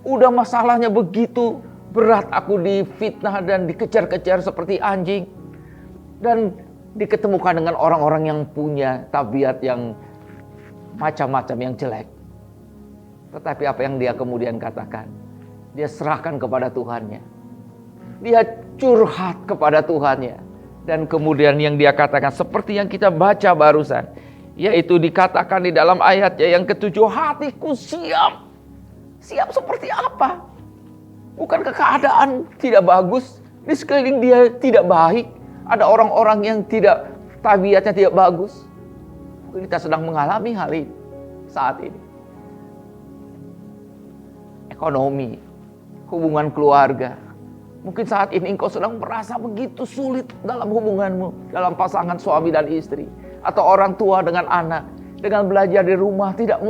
udah masalahnya begitu berat, aku difitnah dan dikejar-kejar seperti anjing. Dan diketemukan dengan orang-orang yang punya tabiat yang macam-macam yang jelek. Tetapi apa yang dia kemudian katakan? Dia serahkan kepada Tuhannya. Dia curhat kepada Tuhannya. Dan kemudian yang dia katakan seperti yang kita baca barusan. Yaitu dikatakan di dalam ayatnya yang ke-7, hatiku siap. Siap seperti apa? Bukankah keadaan tidak bagus? Di sekeliling dia tidak baik. Ada orang-orang yang tabiatnya tidak bagus. Mungkin kita sedang mengalami hal ini saat ini. Ekonomi, hubungan keluarga. Mungkin saat ini engkau sedang merasa begitu sulit dalam hubunganmu, dalam pasangan suami dan istri, atau orang tua dengan anak. Dengan belajar di rumah tidak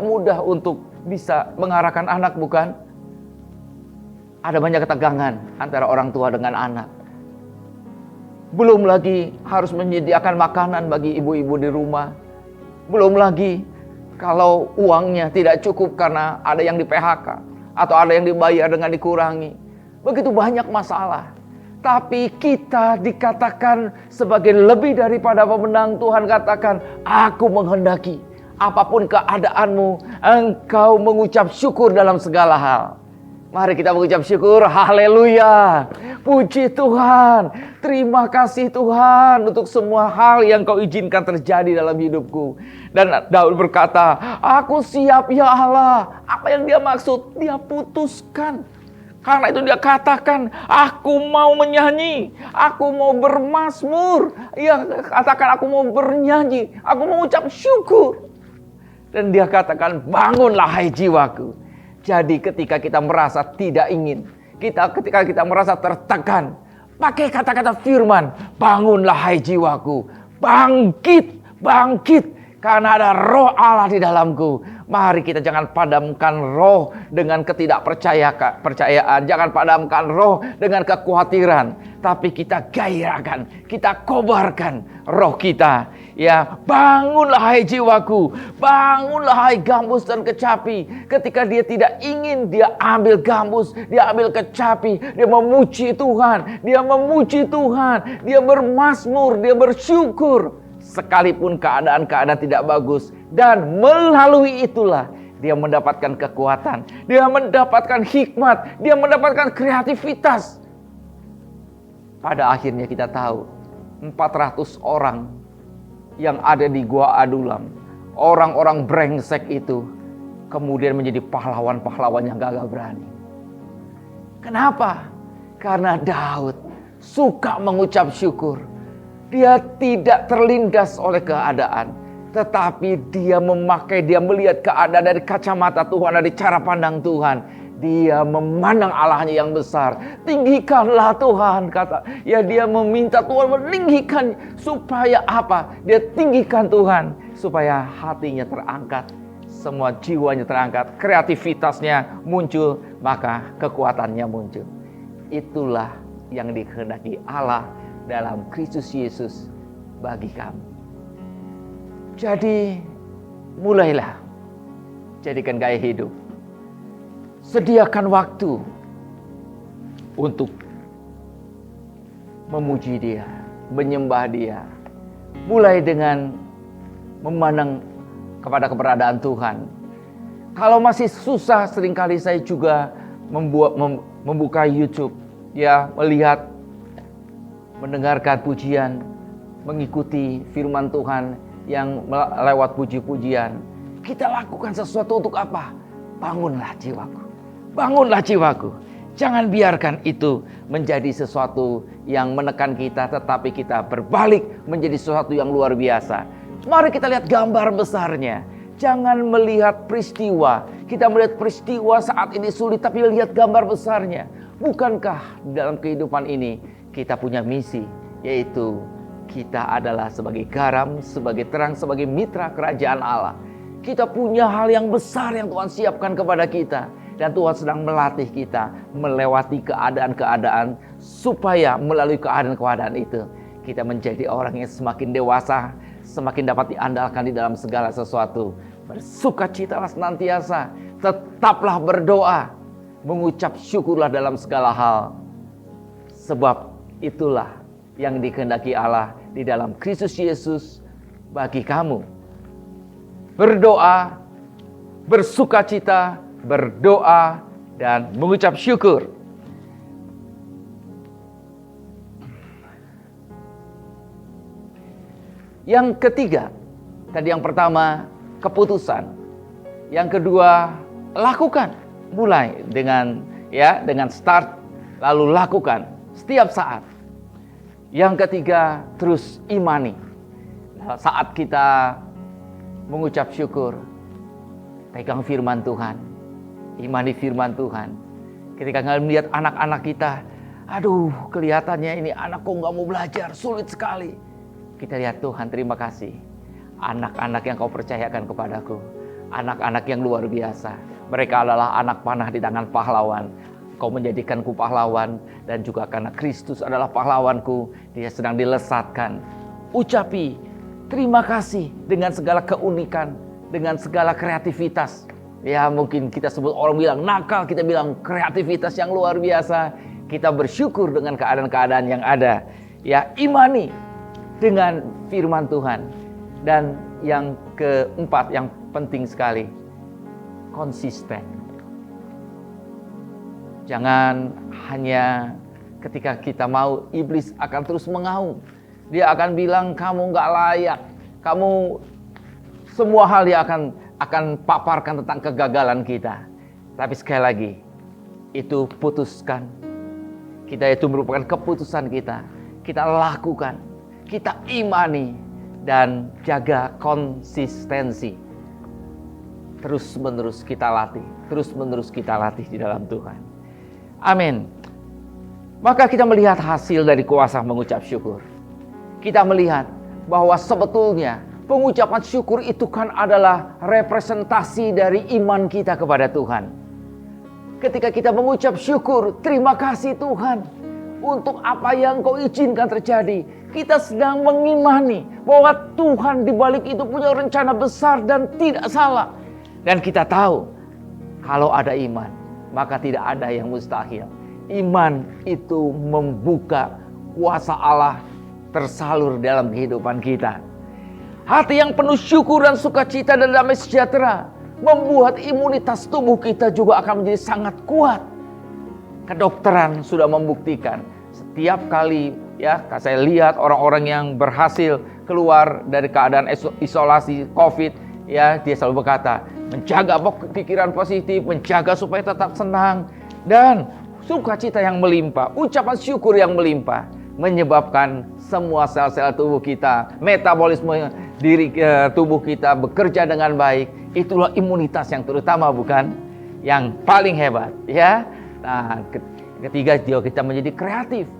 mudah untuk bisa mengarahkan anak, bukan? Ada banyak ketegangan antara orang tua dengan anak. Belum lagi harus menyediakan makanan bagi ibu-ibu di rumah. Belum lagi kalau uangnya tidak cukup karena ada yang di PHK atau ada yang dibayar dengan dikurangi. Begitu banyak masalah. Tapi kita dikatakan sebagai lebih daripada pemenang. Tuhan katakan, aku menghendaki apapun keadaanmu, engkau mengucap syukur dalam segala hal. Mari kita mengucap syukur, haleluya. Puji Tuhan, terima kasih Tuhan untuk semua hal yang kau izinkan terjadi dalam hidupku. Dan Daud berkata, aku siap ya Allah. Apa yang dia maksud? Dia putuskan. Karena itu dia katakan, aku mau menyanyi, aku mau bermazmur. Ia katakan aku mau bernyanyi, aku mau ucap syukur. Dan dia katakan, bangunlah hai jiwaku. Jadi ketika kita merasa tidak ingin, ketika kita merasa tertekan, pakai kata-kata firman, bangunlah hai jiwaku, bangkit, karena ada roh Allah di dalamku. Mari kita jangan padamkan roh dengan ketidakpercayaan, jangan padamkan roh dengan kekhawatiran, tapi kita gairahkan, kita kobarkan roh kita. Ya, bangunlah hai jiwaku, bangunlah hai gambus dan kecapi. Ketika dia tidak ingin, dia ambil gambus, dia ambil kecapi, dia memuji Tuhan, dia bermazmur, dia bersyukur. Sekalipun keadaan-keadaan tidak bagus. Dan melalui itulah dia mendapatkan kekuatan, dia mendapatkan hikmat, dia mendapatkan kreativitas. Pada akhirnya kita tahu 400 orang yang ada di Gua Adulam, orang-orang brengsek itu kemudian menjadi pahlawan-pahlawan yang gagah berani. Kenapa? Karena Daud suka mengucap syukur. Dia tidak terlindas oleh keadaan. Tetapi dia melihat keadaan dari kacamata Tuhan, dari cara pandang Tuhan. Dia memandang Allahnya yang besar. Tinggikanlah Tuhan, kata. Ya, dia meminta Tuhan meninggikan. Supaya apa? Dia tinggikan Tuhan. Supaya hatinya terangkat. Semua jiwanya terangkat. Kreativitasnya muncul. Maka kekuatannya muncul. Itulah yang dikehendaki Allah dalam Kristus Yesus bagi kamu. Jadi, mulailah. Jadikan gaya hidup. Sediakan waktu untuk memuji Dia, menyembah Dia. Mulai dengan memandang kepada keberadaan Tuhan. Kalau masih susah, seringkali saya juga membuka YouTube, ya, melihat, mendengarkan pujian, mengikuti firman Tuhan yang lewat puji-pujian. Kita lakukan sesuatu untuk apa? Bangunlah jiwaku. Bangunlah jiwaku. Jangan biarkan itu menjadi sesuatu yang menekan kita, tetapi kita berbalik menjadi sesuatu yang luar biasa. Mari kita lihat gambar besarnya. Jangan melihat peristiwa. Kita melihat peristiwa saat ini sulit, tapi lihat gambar besarnya. Bukankah dalam kehidupan ini kita punya misi, yaitu kita adalah sebagai garam, sebagai terang, sebagai mitra kerajaan Allah. Kita punya hal yang besar yang Tuhan siapkan kepada kita. Dan Tuhan sedang melatih kita melewati keadaan-keadaan, supaya melalui keadaan-keadaan itu kita menjadi orang yang semakin dewasa, semakin dapat diandalkan di dalam segala sesuatu. Bersukacitalah senantiasa, tetaplah berdoa, mengucap syukurlah dalam segala hal. Sebab itulah yang dikehendaki Allah di dalam Kristus Yesus bagi kamu. Berdoa, bersukacita, berdoa, dan mengucap syukur. Yang ketiga, tadi yang pertama keputusan. Yang kedua, lakukan. Mulai dengan start, lalu lakukan setiap saat. Yang ketiga, terus imani. Saat kita mengucap syukur, pegang firman Tuhan, imani firman Tuhan. Ketika melihat anak-anak kita, aduh, kelihatannya ini anak kok nggak mau belajar, sulit sekali. Kita lihat, Tuhan, terima kasih. Anak-anak yang kau percayakan kepadaku, anak-anak yang luar biasa. Mereka adalah anak panah di tangan pahlawan. Kau menjadikanku pahlawan, dan juga karena Kristus adalah pahlawanku, dia sedang dilesatkan. Ucapi terima kasih dengan segala keunikan, dengan segala kreativitas. Ya, mungkin kita sebut, orang bilang nakal, kita bilang kreativitas yang luar biasa. Kita bersyukur dengan keadaan-keadaan yang ada. Ya, imani dengan firman Tuhan. Dan yang keempat, yang penting sekali, konsisten. Jangan hanya ketika kita mau, iblis akan terus mengaum. Dia akan bilang kamu gak layak. Kamu, semua hal dia akan paparkan tentang kegagalan kita. Tapi sekali lagi, itu putuskan. Kita itu merupakan keputusan kita. Kita lakukan, kita imani, dan jaga konsistensi. Terus-menerus kita latih. Terus-menerus kita latih di dalam Tuhan. Amin. Maka kita melihat hasil dari kuasa mengucap syukur. Kita melihat bahwa sebetulnya pengucapan syukur itu kan adalah representasi dari iman kita kepada Tuhan. Ketika kita mengucap syukur, terima kasih Tuhan untuk apa yang Kau izinkan terjadi. Kita sedang mengimani bahwa Tuhan di balik itu punya rencana besar dan tidak salah. Dan kita tahu, kalau ada iman, maka tidak ada yang mustahil. Iman itu membuka kuasa Allah tersalur dalam kehidupan kita. Hati yang penuh syukur dan sukacita dan damai sejahtera membuat imunitas tubuh kita juga akan menjadi sangat kuat. Kedokteran sudah membuktikan, setiap kali saya lihat orang-orang yang berhasil keluar dari keadaan isolasi COVID, dia selalu berkata, menjaga pikiran positif, menjaga supaya tetap senang, dan sukacita yang melimpah, ucapan syukur yang melimpah, menyebabkan semua sel-sel tubuh kita, metabolisme tubuh kita bekerja dengan baik. Itulah imunitas yang terutama, bukan? Yang paling hebat, ya. Nah, ketiga juga kita menjadi kreatif.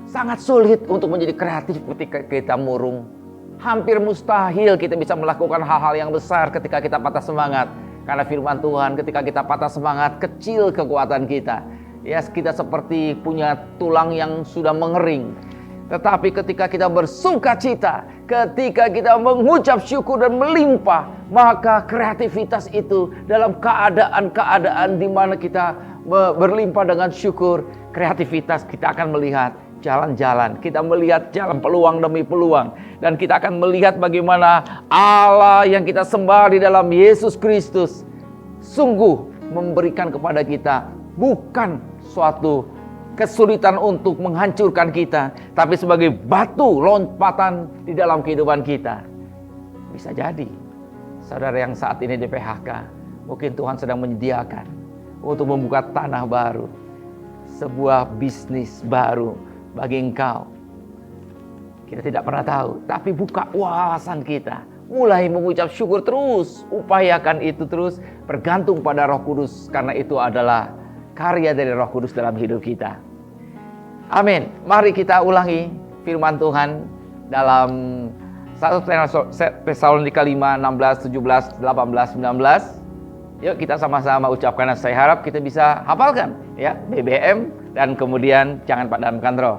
Sangat sulit untuk menjadi kreatif ketika kita murung. Hampir mustahil kita bisa melakukan hal-hal yang besar ketika kita patah semangat. Karena firman Tuhan, ketika kita patah semangat, kecil kekuatan kita. Ya, kita seperti punya tulang yang sudah mengering. Tetapi ketika kita bersuka cita, ketika kita mengucap syukur dan melimpah, maka kreativitas itu dalam keadaan-keadaan di mana kita berlimpah dengan syukur, kreativitas kita akan melihat jalan-jalan, kita melihat jalan peluang demi peluang, dan kita akan melihat bagaimana Allah yang kita sembah di dalam Yesus Kristus sungguh memberikan kepada kita bukan suatu kesulitan untuk menghancurkan kita, tapi sebagai batu lompatan di dalam kehidupan kita. Bisa jadi saudara yang saat ini di PHK, mungkin Tuhan sedang menyediakan untuk membuka tanah baru, sebuah bisnis baru bagi engkau. Kita tidak pernah tahu, tapi buka wawasan kita, mulai mengucap syukur terus, upayakan itu terus, bergantung pada Roh Kudus, karena itu adalah karya dari Roh Kudus dalam hidup kita. Amin. Mari kita ulangi firman Tuhan dalam 1 Tesalonika 5, 16, 17, 18, 19. Yuk kita sama-sama ucapkan. Saya harap kita bisa hafalkan ya, BBM, dan kemudian jangan padamkan roh.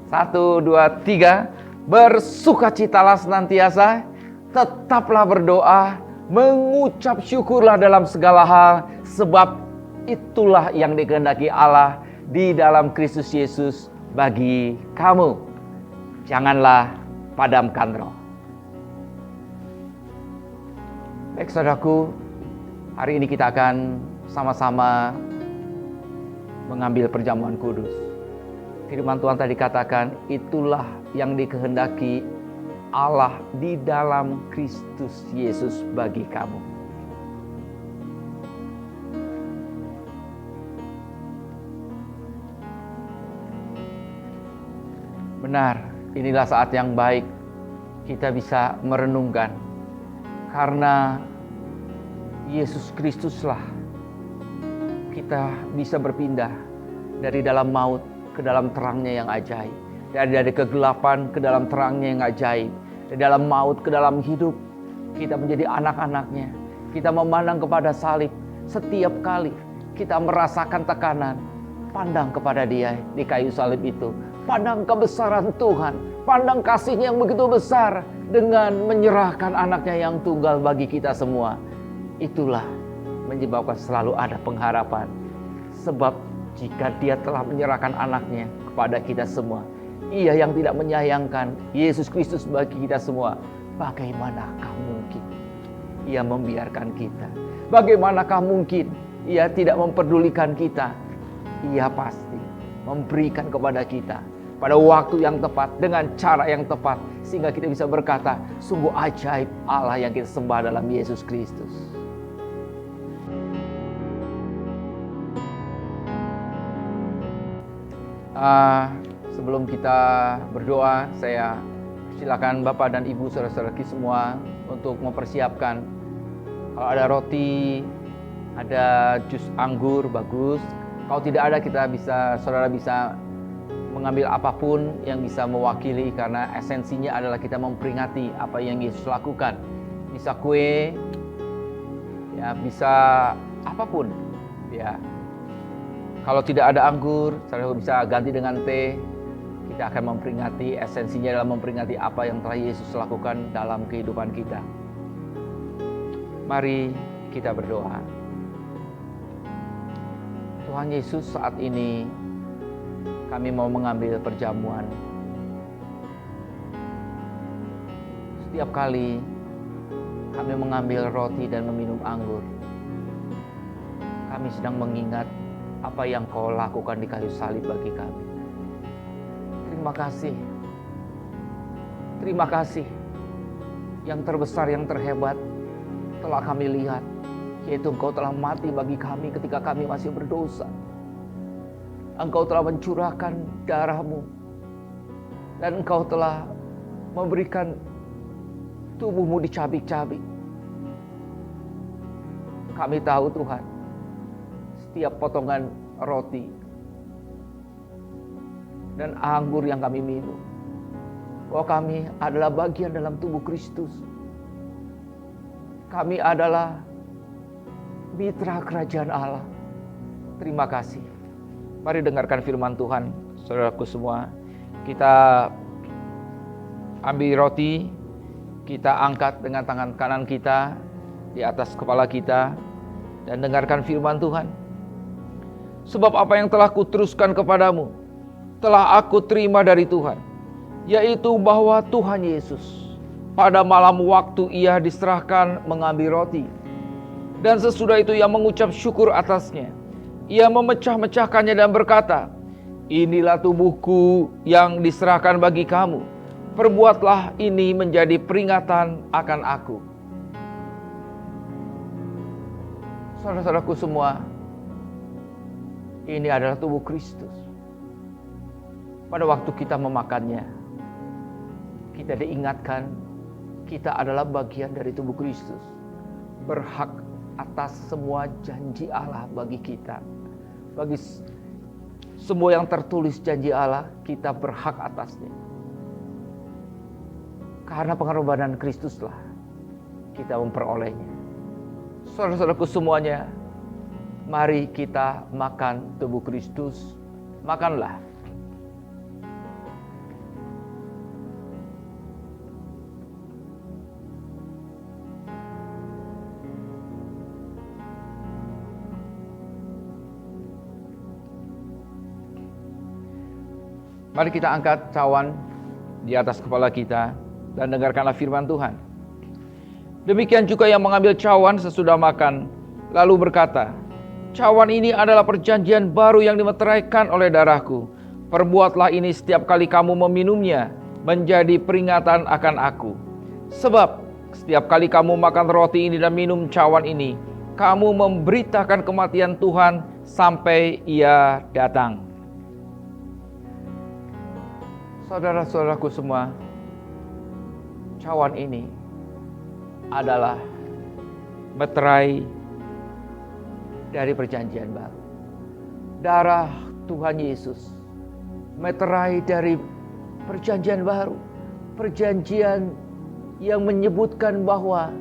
1, 2, 3. Bersukacitalah senantiasa, tetaplah berdoa, mengucap syukurlah dalam segala hal, sebab itulah yang dikehendaki Allah di dalam Kristus Yesus bagi kamu. Janganlah padamkan roh. Baik saudaraku, hari ini kita akan sama-sama mengambil perjamuan kudus. Firman Tuhan tadi katakan, itulah yang dikehendaki Allah di dalam Kristus Yesus bagi kamu. Benar, inilah saat yang baik kita bisa merenungkan. Karena Yesus Kristuslah kita bisa berpindah dari dalam maut ke dalam terangnya yang ajaib. Dari kegelapan ke dalam terangnya yang ajaib. Dari dalam maut ke dalam hidup. Kita menjadi anak-anaknya. Kita memandang kepada salib. Setiap kali kita merasakan tekanan, pandang kepada Dia di kayu salib itu. Pandang kebesaran Tuhan, pandang kasih-Nya yang begitu besar dengan menyerahkan anaknya yang tunggal bagi kita semua. Itulah menyebabkan selalu ada pengharapan. Sebab jika Dia telah menyerahkan anaknya kepada kita semua, Ia yang tidak menyayangkan Yesus Kristus bagi kita semua, bagaimanakah mungkin Ia membiarkan kita? Bagaimanakah mungkin Ia tidak memperdulikan kita? Ia pasti memberikan kepada kita pada waktu yang tepat, dengan cara yang tepat, sehingga kita bisa berkata, sungguh ajaib Allah yang kita sembah dalam Yesus Kristus. Sebelum kita berdoa, saya silakan Bapak dan Ibu, saudara-saudara semua untuk mempersiapkan. Kalau ada roti, ada jus anggur, bagus. Kalau tidak ada, saudara bisa mengambil apapun yang bisa mewakili, karena esensinya adalah kita memperingati apa yang Yesus lakukan. Bisa kue, ya bisa apapun, ya. Kalau tidak ada anggur, saudara bisa ganti dengan teh. Kita akan memperingati, esensinya adalah memperingati apa yang telah Yesus lakukan dalam kehidupan kita. Mari kita berdoa. Tuhan Yesus, saat ini kami mau mengambil perjamuan. Setiap kali kami mengambil roti dan meminum anggur, kami sedang mengingat apa yang Kau lakukan di kayu salib bagi kami. Terima kasih. Terima kasih. Yang terbesar, yang terhebat telah kami lihat, yaitu Engkau telah mati bagi kami ketika kami masih berdosa. Engkau telah mencurahkan darah-Mu Dan Engkau telah memberikan tubuh-Mu dicabik-cabik. Kami tahu Tuhan, setiap potongan roti dan anggur yang kami minum, bahwa kami adalah bagian dalam tubuh Kristus. Kami adalah mitra kerajaan Allah. Terima kasih. Mari dengarkan firman Tuhan, saudaraku semua. Kita ambil roti, kita angkat dengan tangan kanan kita di atas kepala kita, dan dengarkan firman Tuhan. Sebab apa yang telah kuteruskan kepadamu, telah aku terima dari Tuhan, yaitu bahwa Tuhan Yesus pada malam waktu Ia diserahkan mengambil roti, dan sesudah itu Ia mengucap syukur atasnya. Ia memecah-mecahkannya dan berkata, inilah tubuhku yang diserahkan bagi kamu. Perbuatlah ini menjadi peringatan akan aku. Saudara-saudaraku semua, ini adalah tubuh Kristus. Pada waktu kita memakannya, kita diingatkan kita adalah bagian dari tubuh Kristus, berhak atas semua janji Allah bagi kita. Bagi semua yang tertulis janji Allah, kita berhak atasnya. Karena pengorbanan Kristuslah kita memperolehnya. Saudara-saudaraku semuanya, mari kita makan tubuh Kristus. Makanlah. Mari kita angkat cawan di atas kepala kita dan dengarkanlah firman Tuhan. Demikian juga yang mengambil cawan sesudah makan, lalu berkata, cawan ini adalah perjanjian baru yang dimeteraikan oleh darahku. Perbuatlah ini setiap kali kamu meminumnya, menjadi peringatan akan aku. Sebab setiap kali kamu makan roti ini dan minum cawan ini, kamu memberitakan kematian Tuhan sampai Ia datang. Saudara-saudaraku semua, cawan ini adalah meterai dari perjanjian baru. Darah Tuhan Yesus, meterai dari perjanjian baru. Perjanjian yang menyebutkan bahwa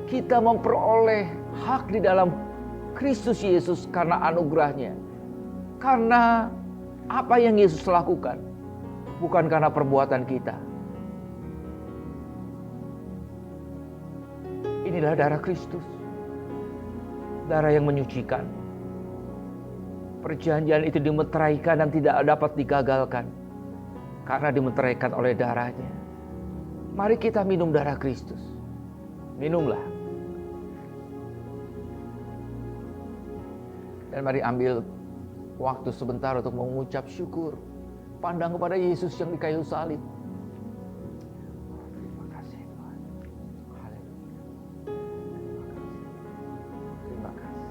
kita memperoleh hak di dalam Kristus Yesus karena anugerahnya. Karena apa yang Yesus lakukan. Bukan karena perbuatan kita. Inilah darah Kristus. Darah yang menyucikan. Perjanjian itu dimeteraikan dan tidak dapat digagalkan. Karena dimeteraikan oleh darahnya. Mari kita minum darah Kristus. Minumlah. Dan mari ambil waktu sebentar untuk mengucap syukur. Pandang kepada Yesus yang di kayu salib. Terima kasih Tuhan. Haleluya. Terima kasih.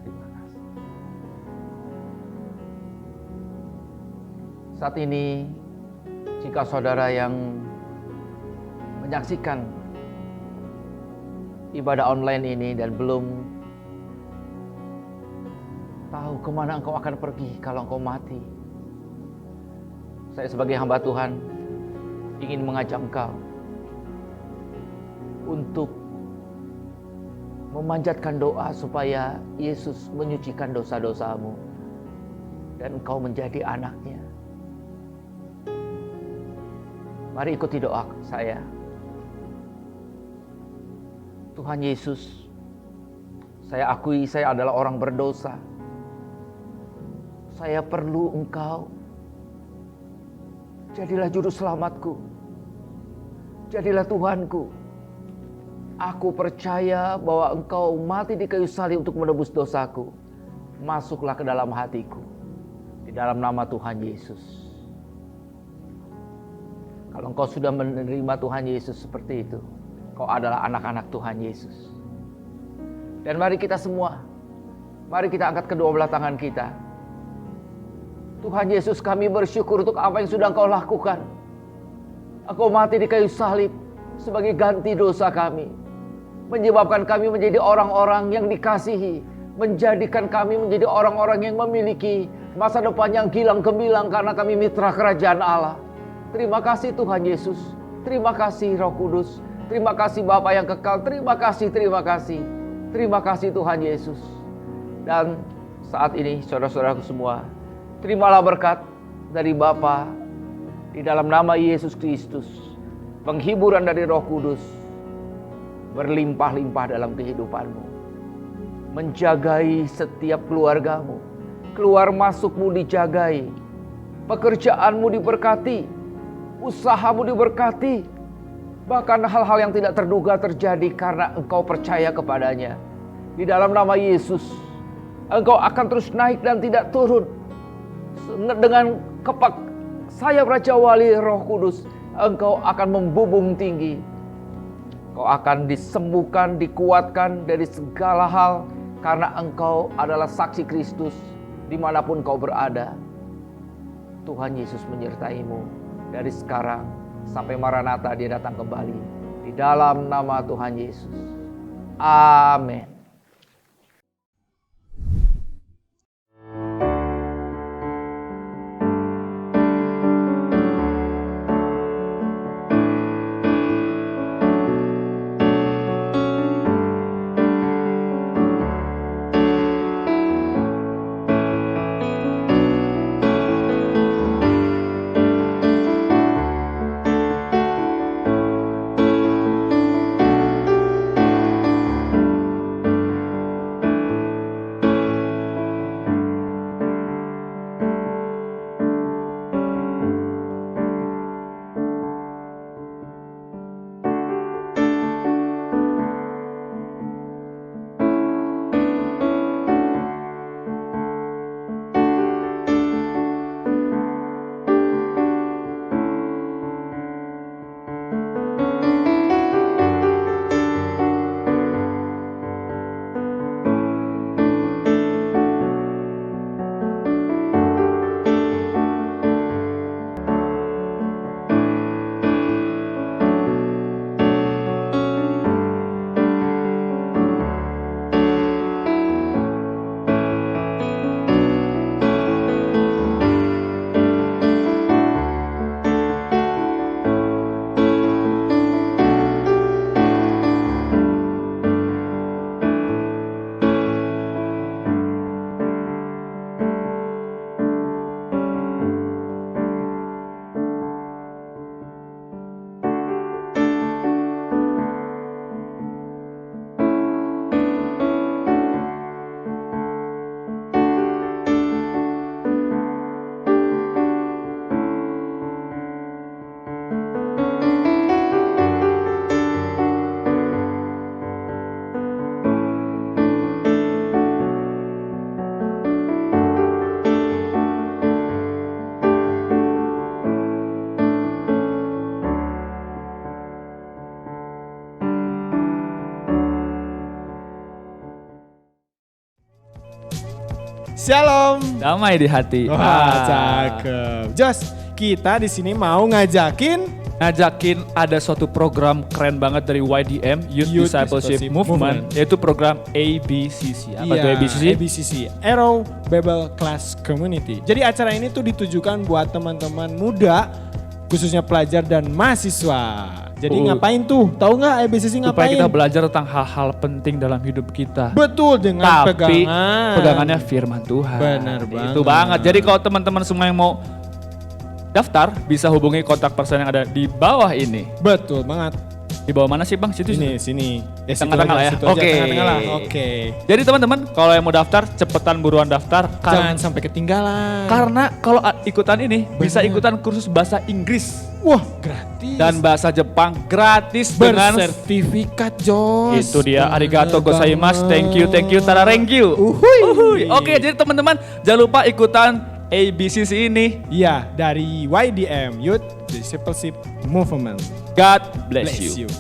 Terima kasih. Saat ini, jika saudara yang menyaksikan ibadah online ini dan belum tahu kemana engkau akan pergi kalau engkau mati, saya sebagai hamba Tuhan ingin mengajak engkau untuk memanjatkan doa supaya Yesus menyucikan dosa-dosamu dan engkau menjadi anaknya. Mari ikuti doa saya. Tuhan Yesus, saya akui saya adalah orang berdosa. Saya perlu Engkau. Jadilah juru selamatku. Jadilah Tuhanku. Aku percaya bahwa Engkau mati di kayu salib untuk menebus dosaku. Masuklah ke dalam hatiku. Di dalam nama Tuhan Yesus. Kalau engkau sudah menerima Tuhan Yesus seperti itu, kau adalah anak-anak Tuhan Yesus. Dan mari kita semua, mari kita angkat kedua belah tangan kita. Tuhan Yesus, kami bersyukur untuk apa yang sudah Engkau lakukan. Engkau mati di kayu salib sebagai ganti dosa kami. Menyebabkan kami menjadi orang-orang yang dikasihi. Menjadikan kami menjadi orang-orang yang memiliki masa depan yang gilang gemilang karena kami mitra kerajaan Allah. Terima kasih Tuhan Yesus. Terima kasih Roh Kudus. Terima kasih Bapa yang kekal. Terima kasih, terima kasih. Terima kasih Tuhan Yesus. Dan saat ini saudara-saudaraku semua, terimalah berkat dari Bapa di dalam nama Yesus Kristus. Penghiburan dari Roh Kudus berlimpah-limpah dalam kehidupanmu. Menjagai setiap keluargamu. Keluar masukmu dijagai. Pekerjaanmu diberkati. Usahamu diberkati. Bahkan hal-hal yang tidak terduga terjadi karena engkau percaya kepadanya. Di dalam nama Yesus, engkau akan terus naik dan tidak turun. Dengan kepak sayap Raja Wali Roh Kudus, engkau akan membubung tinggi. Engkau akan disembuhkan, dikuatkan dari segala hal karena engkau adalah saksi Kristus dimanapun kau berada. Tuhan Yesus menyertaimu dari sekarang sampai Maranatha dia datang kembali. Di dalam nama Tuhan Yesus. Amin. Shalom. Damai di hati. Wah, cakep. Jos, kita di sini mau ngajakin Ada suatu program keren banget dari YDM, Youth Discipleship Movement, yaitu program ABCC. Apa tuh ABCC? ABCC, Arrow Bible Class Community. Jadi acara ini tuh ditujukan buat teman-teman muda, khususnya pelajar dan mahasiswa. Jadi ngapain tuh? Tahu nggak ABCC ngapain? Supaya kita belajar tentang hal-hal penting dalam hidup kita. Betul, dengan Tapi pegangan. pegangannya firman Tuhan. Benar banget. Itu banget. Jadi kalau teman-teman semua yang mau daftar, bisa hubungi kontak person yang ada di bawah ini. Betul banget. Di bawah mana sih Bang? Situ Sini. Tengah-tengah lah ya. Tengah-tengah lah. Oke. Jadi teman-teman, kalau yang mau daftar, cepetan buruan daftar. Jangan sampai ketinggalan. Karena kalau ikutan ini, bisa ikutan kursus bahasa Inggris. Wah, gratis. Dan bahasa Jepang gratis dengan bersertifikat, Jos. itu dia. Arigato gozaimasu. Thank you. Thank you. Uhuy. Oke, jadi teman-teman jangan lupa ikutan ABCC ini. Iya, dari YDM, Youth Discipleship Movement. God bless you.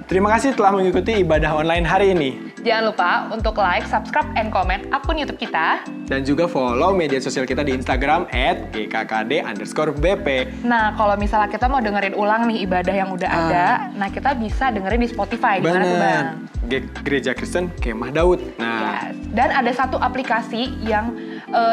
Terima kasih telah mengikuti ibadah online hari ini. Jangan lupa untuk like, subscribe, and comment akun YouTube kita. Dan juga follow media sosial kita di Instagram @gkkd_bp. Nah, kalau misalnya kita mau dengerin ulang nih ibadah yang udah ada, nah kita bisa dengerin di Spotify. Di mana tuh, Bang? Gereja Kristen Kemah Daud. Nah, Yes. Dan ada satu aplikasi yang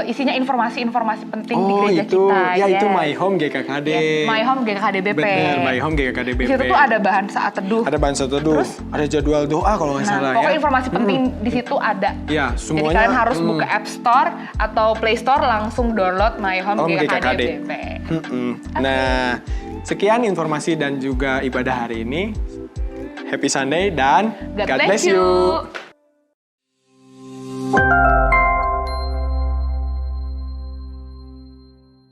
isinya informasi-informasi penting di gereja itu, kita. ya itu Yes. My Home GKKD. Yes, My Home GKKDBP. Bener, My Home GKKDBP. Di situ tuh ada bahan saat teduh. Ada bahan satu teduh, ada jadwal doa kalau nggak salah Nah, pokoknya ya. informasi penting di situ ada. Ya, Jadi semuanya. kalian harus buka App Store atau Play Store langsung download My Home GKKDBP. Nah, sekian informasi dan juga ibadah hari ini. Happy Sunday dan God bless you.